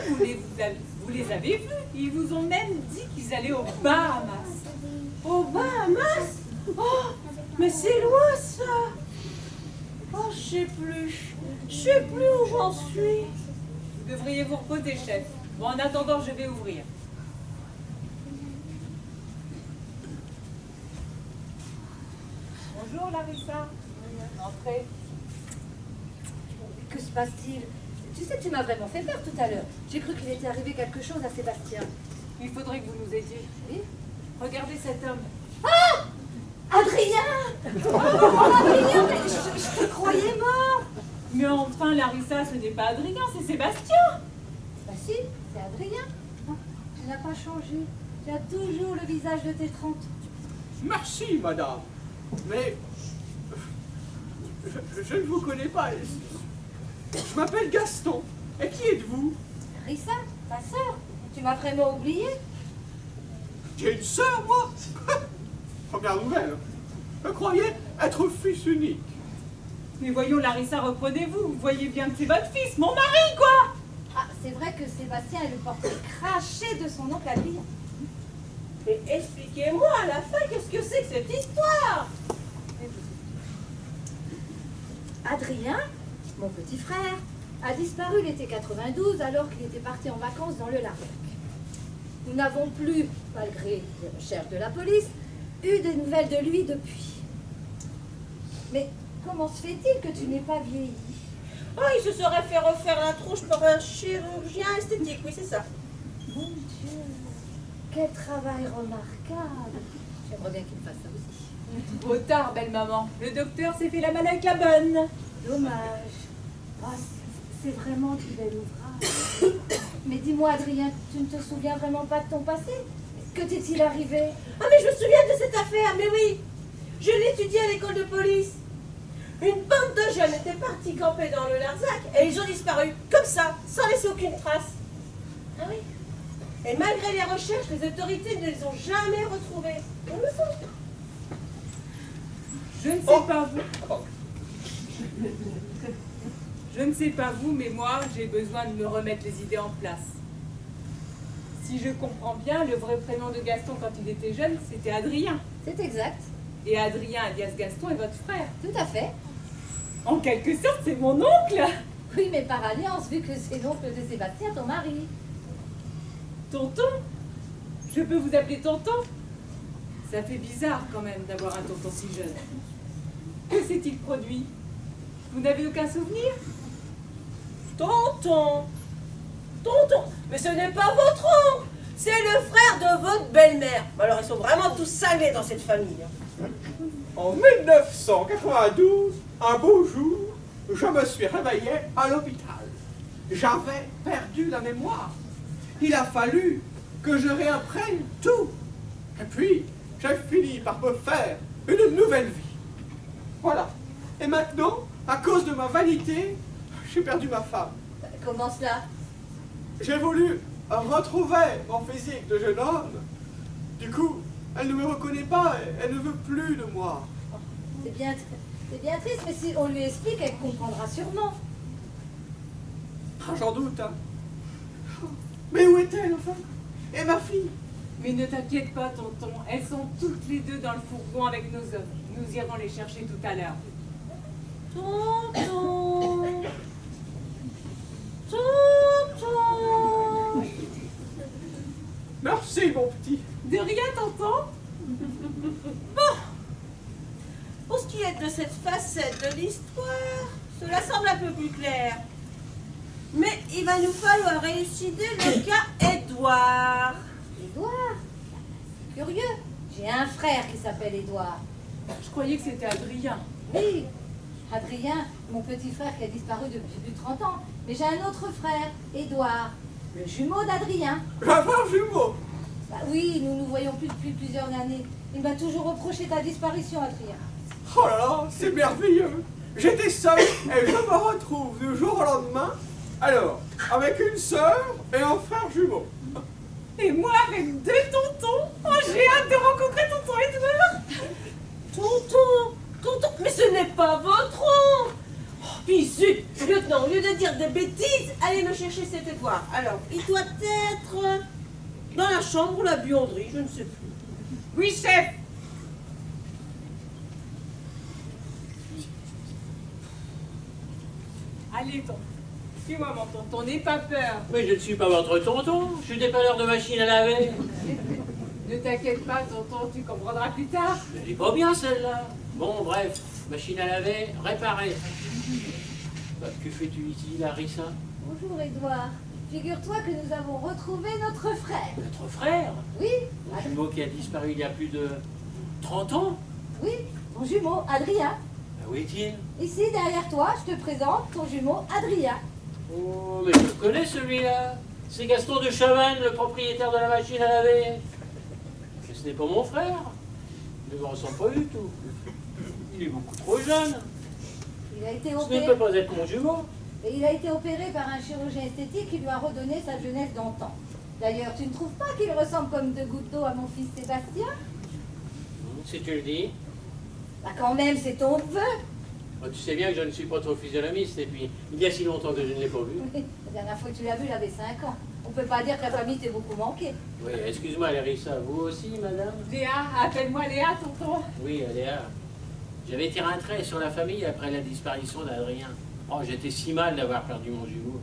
vous les avez vus. Ils vous ont même dit qu'ils allaient aux Bahamas. Aux Bahamas? Oh, mais c'est loin ça. Oh, je sais plus. Je sais plus où j'en suis. Vous devriez vous reposer, chef. Bon, en attendant, je vais ouvrir. Bonjour, Larissa. Entrez. Que se passe-t-il? Tu sais, tu m'as vraiment fait peur tout à l'heure. J'ai cru qu'il était arrivé quelque chose à Sébastien. Il faudrait que vous nous aidiez. Oui? Regardez cet homme. Ah! Adrien! Oh, Adrien, mais je te croyais mort! Mais enfin, Larissa, ce n'est pas Adrien, c'est Sébastien. Bah si, c'est Adrien. Ah, tu n'as pas changé. Tu as toujours le visage de tes 30. Merci, madame. Mais je ne vous connais pas. Je m'appelle Gaston. Et qui êtes-vous? Larissa, ta sœur. Tu m'as vraiment oublié? J'ai une sœur, moi. Première nouvelle. Je croyais être fils unique. Mais voyons, Larissa, reprenez-vous. Vous voyez bien que c'est votre fils, mon mari, quoi. Ah, c'est vrai que Sébastien est le portrait craché de son oncle Adrien. Mais expliquez-moi à la fin, qu'est-ce que c'est que cette histoire? Adrien, mon petit frère, a disparu l'été 92 alors qu'il était parti en vacances dans le Larzac. Nous n'avons plus, malgré les recherches de la police, eu de nouvelles de lui depuis. Mais comment se fait-il que tu n'aies pas vieilli? Oh, il se serait fait refaire la tronche par un chirurgien esthétique, oui, c'est ça. Mon Dieu! quel travail remarquable. J'aimerais bien qu'il fasse ça aussi. Trop tard, belle maman. Le docteur s'est fait la malle avec la bonne. Dommage. Oh, c'est vraiment du bel ouvrage. Mais dis-moi, Adrien, tu ne te souviens vraiment pas de ton passé? Que t'est-il arrivé? Ah mais je me souviens de cette affaire, mais oui. Je l'étudiais à l'école de police. Une bande de jeunes était partis camper dans le Larzac et ils ont disparu, comme ça, sans laisser aucune trace. Ah oui. Et malgré les recherches, les autorités ne les ont jamais retrouvés. On le sait. Je ne sais pas vous. Je ne sais pas vous, mais moi, j'ai besoin de me remettre les idées en place. Si je comprends bien, le vrai prénom de Gaston quand il était jeune, c'était Adrien. C'est exact. Et Adrien alias Gaston est votre frère. Tout à fait. En quelque sorte, c'est mon oncle. Oui, mais par alliance, vu que c'est l'oncle de Sébastien, ton mari. Tonton? Je peux vous appeler tonton? Ça fait bizarre quand même d'avoir un tonton si jeune. Que s'est-il produit? Vous n'avez aucun souvenir? Tonton. Tonton. Mais ce n'est pas votre oncle. C'est le frère de votre belle-mère. Alors ils sont vraiment tous cinglés dans cette famille. En 1992, un beau jour, je me suis réveillé à l'hôpital. J'avais perdu la mémoire. Il a fallu que je réapprenne tout. Et puis, j'ai fini par me faire une nouvelle vie. Voilà. Et maintenant, à cause de ma vanité, j'ai perdu ma femme. Comment cela? J'ai voulu retrouver mon physique de jeune homme. Du coup, elle ne me reconnaît pas, elle ne veut plus de moi. C'est bien triste, mais si on lui explique, elle comprendra sûrement. Ah, j'en doute, hein. Mais où est-elle, enfin? Et ma fille? Mais ne t'inquiète pas, tonton. Elles sont toutes les deux dans le fourgon avec nos hommes. Nous irons les chercher tout à l'heure. Tonton. Tonton. Merci, mon petit. De rien, tonton. Bon. Pour ce qui est de cette facette de l'histoire, cela semble un peu plus clair. Mais il va nous falloir élucider le cas Édouard. Édouard? Curieux. J'ai un frère qui s'appelle Édouard. Je croyais que c'était Adrien. Oui, Adrien, mon petit frère qui a disparu depuis plus de 30 ans. Mais j'ai un autre frère, Édouard, le jumeau d'Adrien. J'avais un jumeau. Bah oui, nous nous voyons plus depuis plusieurs années. Il m'a toujours reproché ta disparition, Adrien. Oh là là, c'est merveilleux. J'étais seul et je me retrouve du jour au lendemain. Alors, avec une sœur et un frère jumeau. Et moi avec deux tontons. Oh, j'ai hâte de rencontrer tonton Édouard. Tonton, tonton, mais ce n'est pas votre oncle. Oh, puis zut, lieutenant, au lieu de dire des bêtises, allez me chercher cet Édouard. Alors, il doit être dans la chambre ou la buanderie, je ne sais plus. Oui, chef. Allez, tonton. Suis-moi, mon tonton, n'aie pas peur. Mais je ne suis pas votre tonton, je suis dépanneur de machine à laver. Ne t'inquiète pas, tonton, tu comprendras plus tard. Je dis pas bien celle-là. Bon, bref, machine à laver, réparée. Bah, que fais-tu ici, Larissa? Bonjour, Édouard. Figure-toi que nous avons retrouvé notre frère. Notre frère? Oui, Un jumeau qui a disparu il y a plus de 30 ans? oui, ton jumeau, Adrien. Bah, où est-il? Ici, derrière toi, je te présente ton jumeau, Adrien. Oh, mais je le connais celui-là. C'est Gaston de Chavannes, le propriétaire de la machine à laver. Mais ce n'est pas mon frère. Il ne me ressemble pas du tout. Il est beaucoup trop jeune. Il a été Ce ne opéré. peut pas être mon jumeau. Et il a été opéré par un chirurgien esthétique qui lui a redonné sa jeunesse d'antan. D'ailleurs, tu ne trouves pas qu'il ressemble comme deux gouttes d'eau à mon fils Sébastien? Si tu le dis. Bah quand même, c'est ton neveu. Oh, tu sais bien que je ne suis pas trop physionomiste, et puis il y a si longtemps que je ne l'ai pas vu. Oui, la dernière fois que tu l'as vu, j'avais 5 ans. On peut pas dire que la famille t'ait beaucoup manqué. Oui, excuse-moi, Larissa, vous aussi, madame? Léa, appelle-moi Léa, tonton. Oui, Léa. J'avais tiré un trait sur la famille après la disparition d'Adrien. Oh, j'étais si mal d'avoir perdu mon jumeau.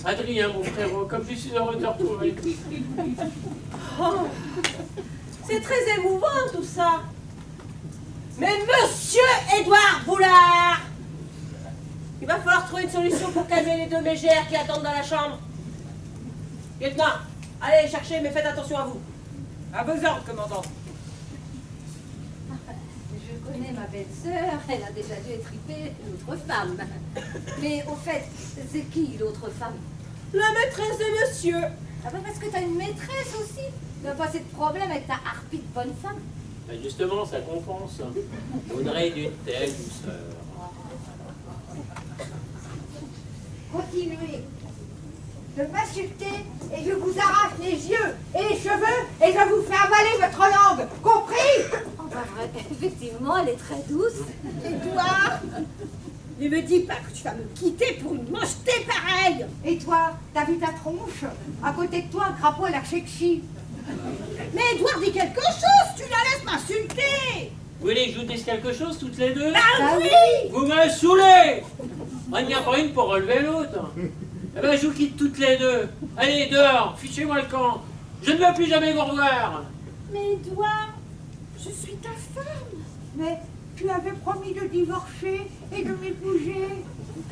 Adrien, mon frérot, comme je suis heureux de te retrouver. Oh, c'est très émouvant tout ça. Mais monsieur Édouard Boulard, il va falloir trouver une solution pour calmer les deux mégères qui attendent dans la chambre. Lieutenant, allez les chercher, mais faites attention à vous. À vos ordres, commandant. Je connais ma belle-sœur, elle a déjà dû étriper l'autre femme. Mais au fait, c'est qui l'autre femme? La maîtresse de monsieur. Ah bah parce que t'as une maîtresse aussi. T'as pas assez de problème avec ta harpie de bonne femme. Ben justement, ça compense. Audrey d'une telle douceur. Continuez de m'insulter et je vous arrache les yeux et les cheveux et je vous fais avaler votre langue. Compris? Oh bah vrai, effectivement, elle est très douce. Et toi? Ne me dis pas que tu vas me quitter pour une mocheté pareille. Et toi, t'as vu ta tronche? À côté de toi, un crapaud à la chekchi. Mais Edouard dit quelque chose, tu la laisses m'insulter. Vous voulez que je vous dise quelque chose, toutes les deux? Ah oui. Vous me saoulez! Il n'y a pas une pour relever l'autre. Eh ben, je vous quitte toutes les deux. Allez, dehors, fichez-moi le camp. Je ne veux plus jamais vous revoir. Mais Edouard, je suis ta femme. Mais tu avais promis de divorcer et de m'épouser.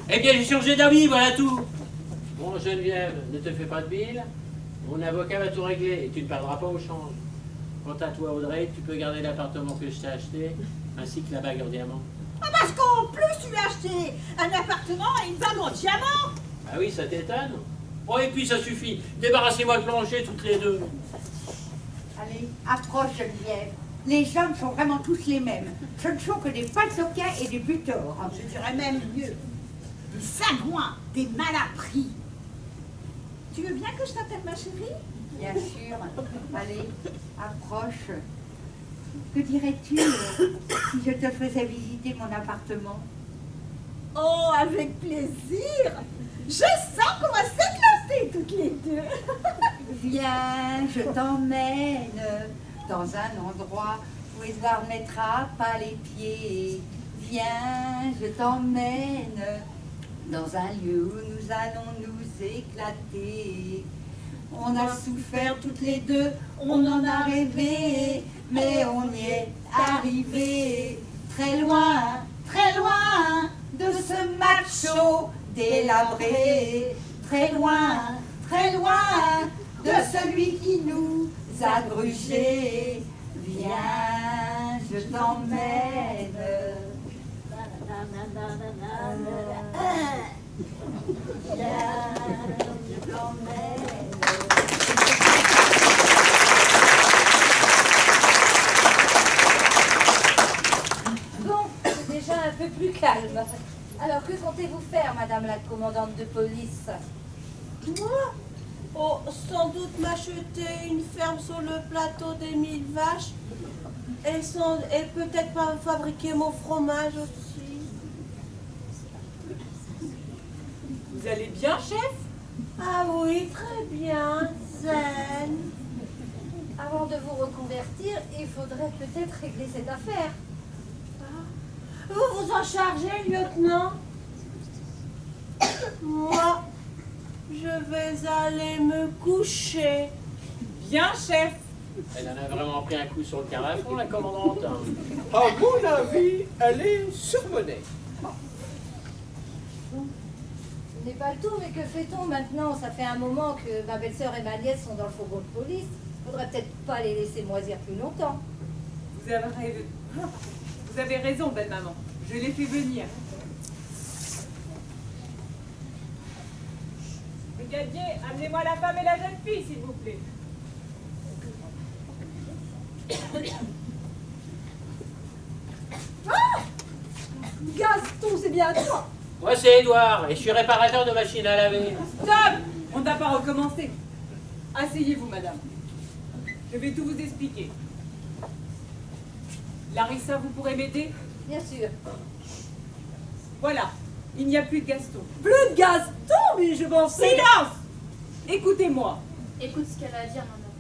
Eh bien, j'ai changé d'avis, voilà tout. Bon, Geneviève, ne te fais pas de bile. Mon avocat va tout régler et tu ne perdras pas au change. Quant à toi, Audrey, tu peux garder l'appartement que je t'ai acheté, ainsi que la bague en diamant. Ah, parce qu'en plus tu lui as acheté un appartement et une bague en diamant. Ah oui, ça t'étonne? Oh, et puis ça suffit. Débarrassez-moi le plancher, toutes les deux. Allez, approche Geneviève. Les hommes sont vraiment tous les mêmes. Ce ne sont que des falsoquins et des butors. Je dirais même mieux. Des sagouins, des malappris. Tu veux bien que je t'appelle ma chérie? Bien sûr. Allez, approche. Que dirais-tu si je te faisais visiter mon appartement? Oh, avec plaisir. Je sens qu'on va s'éclater toutes les deux. Viens, je t'emmène dans un endroit où Edouard ne mettra pas les pieds. Viens, je t'emmène dans un lieu où nous allons nous éclater. On a souffert toutes les deux, on en a rêvé, mais on y est arrivé. Très loin de ce macho délabré. Très loin de celui qui nous a grugés. Viens, je t'emmène. Viens, je t'emmène. Bon, c'est déjà un peu plus calme. Alors, que comptez-vous faire, madame la commandante de police? Moi? Oh, sans doute m'acheter une ferme sur le plateau des 1000 vaches et peut-être pas fabriquer mon fromage aussi. Vous allez bien, chef? Ah oui, très bien, zen. Avant de vous reconvertir, il faudrait peut-être régler cette affaire. Vous vous en chargez, lieutenant? Moi, je vais aller me coucher. Bien, chef. Elle en a vraiment pris un coup sur le carafon, la commandante. À mon avis, elle est surmenée. Ce n'est pas le tout, mais que fait-on maintenant? Ça fait un moment que ma belle-sœur et ma nièce sont dans le fourgon de police. Faudrait peut-être pas les laisser moisir plus longtemps. Vous avez raison, belle maman. Je les fais venir. Brigadier, amenez-moi la femme et la jeune fille, s'il vous plaît. Gaston, c'est bien toi. Moi, c'est Edouard, et je suis réparateur de machines à laver. Stop! On ne va pas recommencer. Asseyez-vous, madame. Je vais tout vous expliquer. Larissa, vous pourrez m'aider? Bien sûr. Voilà, il n'y a plus de Gaston. Plus de Gaston, mais je pensais... Silence! Écoutez-moi. Écoute ce qu'elle a à dire, maman.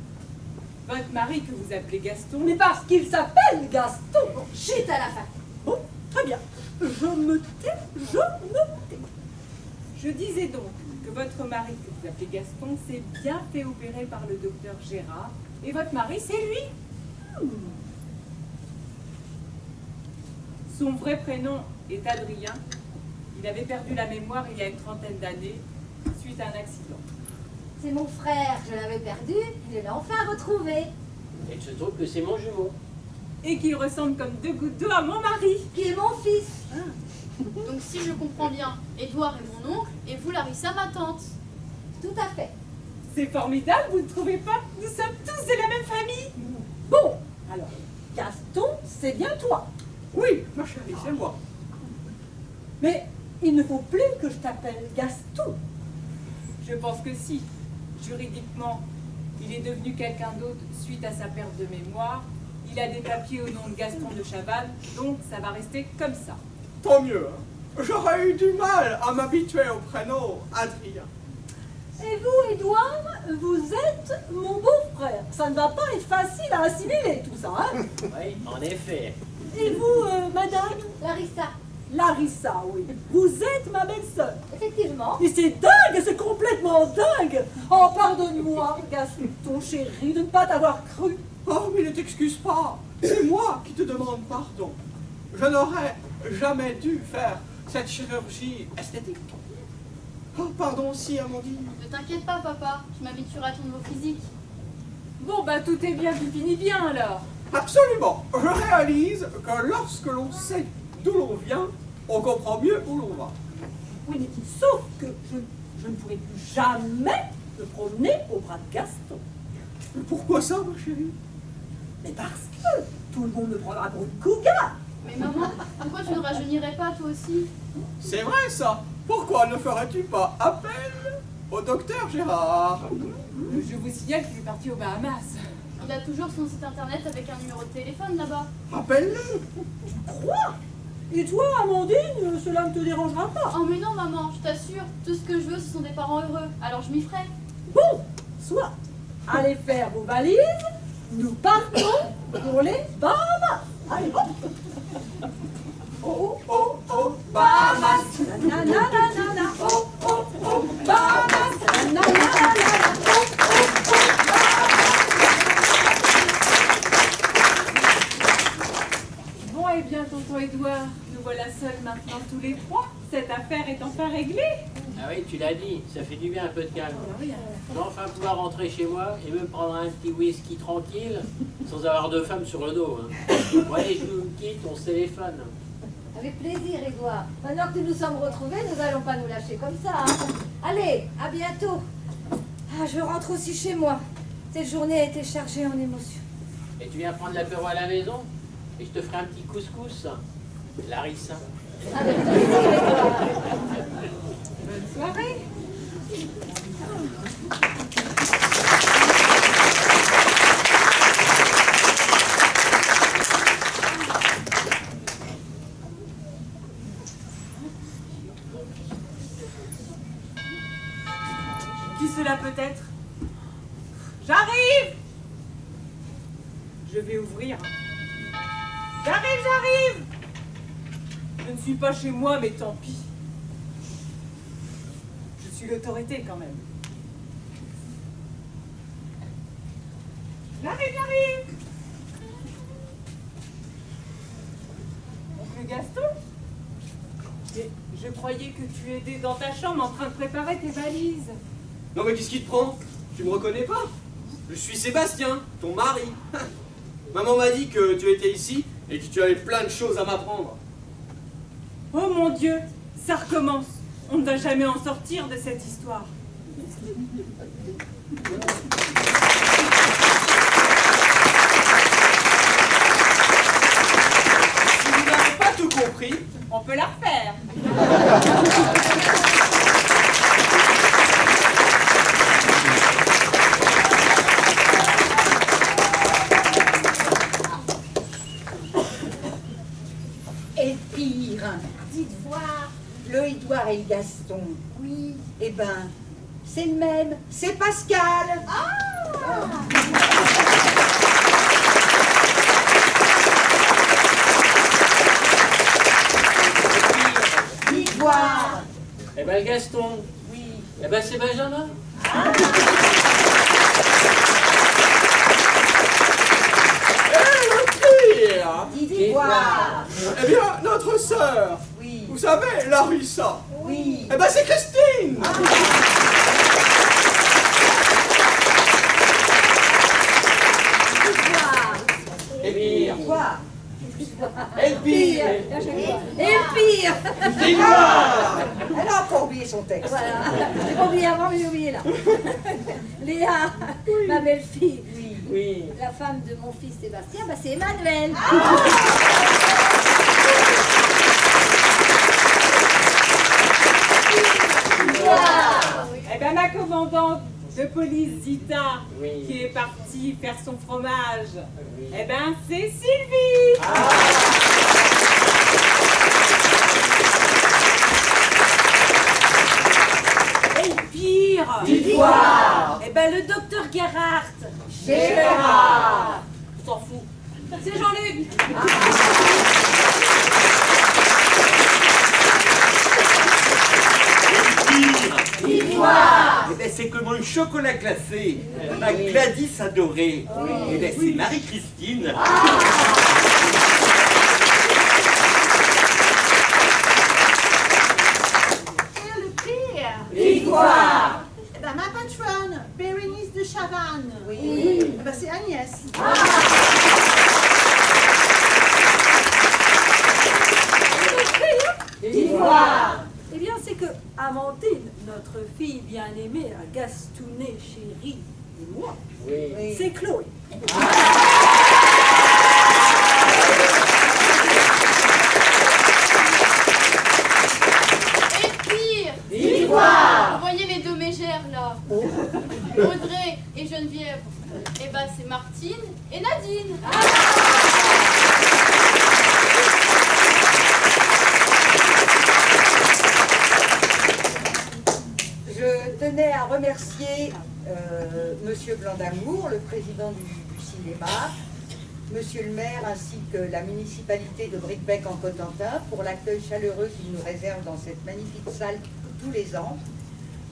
Votre mari que vous appelez Gaston... Mais parce qu'il s'appelle Gaston. Chut à la fin. Bon, très bien. Je me tais, je me tais. Je disais donc que votre mari que vous appelez Gaston s'est bien fait opérer par le docteur Gérard. Et votre mari, c'est lui. Son vrai prénom est Adrien. Il avait perdu la mémoire il y a une trentaine d'années suite à un accident. C'est mon frère, je l'avais perdu, je l'ai enfin retrouvé. Et il se trouve que c'est mon jumeau. Et qu'il ressemble comme 2 gouttes d'eau à mon mari. Qui est mon fils. Donc si je le comprends bien, Édouard est mon oncle et vous, Larissa, ma tante. Tout à fait. C'est formidable, vous ne trouvez pas? Nous sommes tous de la même famille. Bon, alors, Gaston, c'est bien toi. Oui, ma chérie, c'est moi. Mais il ne faut plus que je t'appelle Gaston. Je pense que si. Juridiquement, il est devenu quelqu'un d'autre suite à sa perte de mémoire. Il a des papiers au nom de Gaston de Chavannes, donc ça va rester comme ça. Tant mieux. Hein. J'aurais eu du mal à m'habituer au prénom Adrien. Et vous, Édouard, vous êtes mon beau-frère. Ça ne va pas être facile à assimiler tout ça, hein? Oui, en effet. Et vous, madame? Larissa. Larissa, oui. Vous êtes ma belle-sœur. Effectivement. Et c'est dingue, c'est complètement dingue. Oh, pardonne-moi, Gaston chéri, de ne pas t'avoir cru. Oh, mais ne t'excuse pas. C'est moi qui te demande pardon. Je n'aurais jamais dû faire cette chirurgie esthétique. Oh, pardon aussi, Amandine. Ne t'inquiète pas, papa, je m'habituerai à ton nouveau physique. Bon, bah tout est bien qui finit bien alors. Absolument. Je réalise que lorsque l'on sait d'où l'on vient, on comprend mieux où l'on va. Oui, mais sauf que je ne pourrai plus jamais me promener au bras de Gaston. Mais pourquoi ça, ma chérie? Mais parce que tout le monde me prendra pour une cougar. Mais maman, pourquoi tu ne rajeunirais pas toi aussi? C'est vrai ça. Pourquoi ne ferais-tu pas appel au docteur Gérard? Je vous signale qu'il est parti aux Bahamas. Il a toujours son site internet avec un numéro de téléphone là-bas. Appelle-le. Tu crois? Et toi, Amandine, cela ne te dérangera pas? Oh mais non maman, je t'assure, tout ce que je veux ce sont des parents heureux, alors je m'y ferai. Bon, soit. Allez faire vos valises. Nous partons pour les Bahamas. Allez, hop. Oh, oh, oh, Bahamas. Na, na, na, na, na. Oh, oh, oh, Bahamas. Na, na, na, na, na. Oh, oh, oh, Bon, eh bien, tonton Édouard, nous voilà seuls maintenant tous les trois. Cette affaire est enfin réglée. Ah oui, tu l'as dit, ça fait du bien un peu de calme. Je vais enfin pouvoir rentrer chez moi et me prendre un petit whisky tranquille, sans avoir de femme sur le dos. Hein. Bon allez, je vous quitte, on se téléphone. Avec plaisir, Édouard. Maintenant que nous nous sommes retrouvés, nous n'allons pas nous lâcher comme ça. Hein. Allez, à bientôt. Ah, je rentre aussi chez moi. Cette journée a été chargée en émotions. Et tu viens prendre l'apéro à la maison et je te ferai un petit couscous. Larissa. Avec plaisir, Édouard. Bonne soirée. Qui cela peut être? J'arrive! Je vais ouvrir. J'arrive, j'arrive! Je ne suis pas chez moi, mais tant pis. Je suis l'autorité quand même. J'arrive, j'arrive! Oncle Gaston? Mais je croyais que tu étais dans ta chambre en train de préparer tes valises. Non mais qu'est-ce qui te prend? Tu me reconnais pas? Je suis Sébastien, ton mari. Maman m'a dit que tu étais ici et que tu avais plein de choses à m'apprendre. Oh mon Dieu, ça recommence. On ne va jamais en sortir de cette histoire. Si vous n'avez pas tout compris, on peut la refaire. Et pire, dites voir, le Édouard et le Gaston. Oui. Eh ben, c'est le même, c'est Pascal. Dites voir. Eh ben Gaston. Oui. Eh ben c'est Benjamin. Dites voir. Eh bien, notre sœur, Oui. vous savez, Larissa, Oui. eh ben c'est Christine. Elvire. Et le pire. Elle a encore oublié son texte. Voilà. J'ai pas oublié avant, mais j'ai oublié là. Léa, ma belle-fille. Oui. La femme de mon fils Sébastien, bah, c'est Emmanuel. Eh ben, ma commandante de police Zita, qui est partie faire son fromage, eh ben, c'est Sylvie. Et le pire, Victoire. eh ben, le docteur Gerhardt. Gérard. On s'en fout. C'est Jean-Luc. Victoire. Eh ben, c'est comme un chocolat glacé. Ma Gladys adorée. Eh ben, c'est Marie-Christine. Et le pire, Victoire. eh ben, ma patronne, Bérénice de Chavannes. Oui. Eh ben, c'est Agnès. Victoire. Eh bien, c'est que Amandine, notre fille bien-aimée, a gastouné chérie et moi. C'est Chloé. Et le pire, Victoire. vous voyez les deux mégères là, Audrey et Geneviève. Et bah c'est Martine et Nadine. Je tenais à remercier Monsieur Blanc d'Amour, le président du cinéma, Monsieur le maire ainsi que la municipalité de Bricbec en Cotentin pour l'accueil chaleureux qu'ils nous réservent dans cette magnifique salle tous les ans.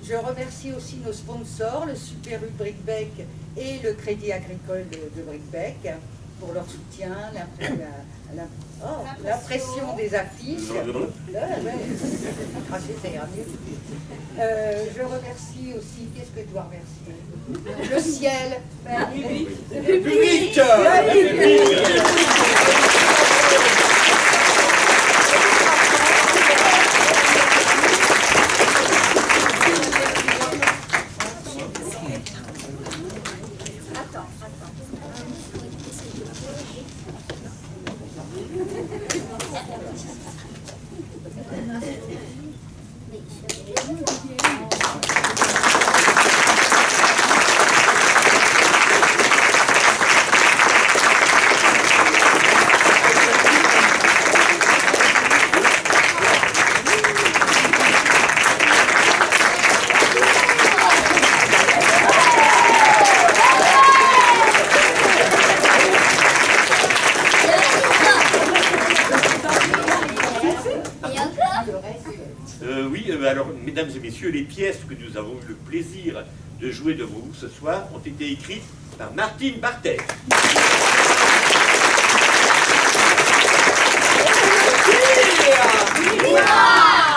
Je remercie aussi nos sponsors, le Super U Bricbec et le Crédit Agricole de Bricbec pour leur soutien, l'impression des affiches. Cracher, ça ira mieux. Je remercie aussi, qu'est-ce que je dois remercier? Le ciel. Le public. Alors, mesdames et messieurs, les pièces que nous avons eu le plaisir de jouer devant vous ce soir ont été écrites par Martine Barthès.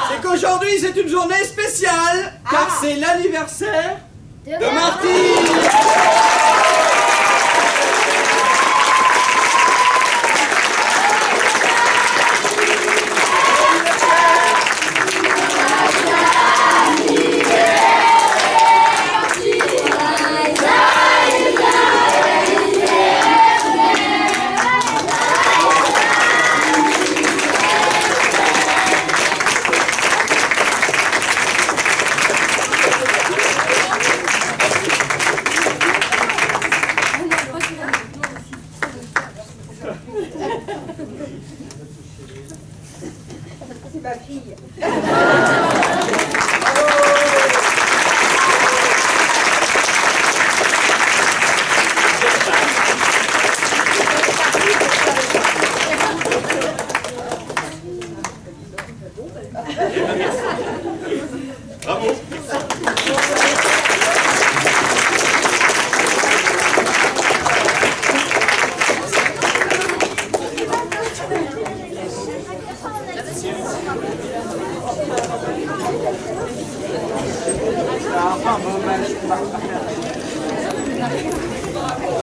C'est qu'aujourd'hui, c'est une journée spéciale, car c'est l'anniversaire de Martine. C'est ma fille. Bravo. Ah,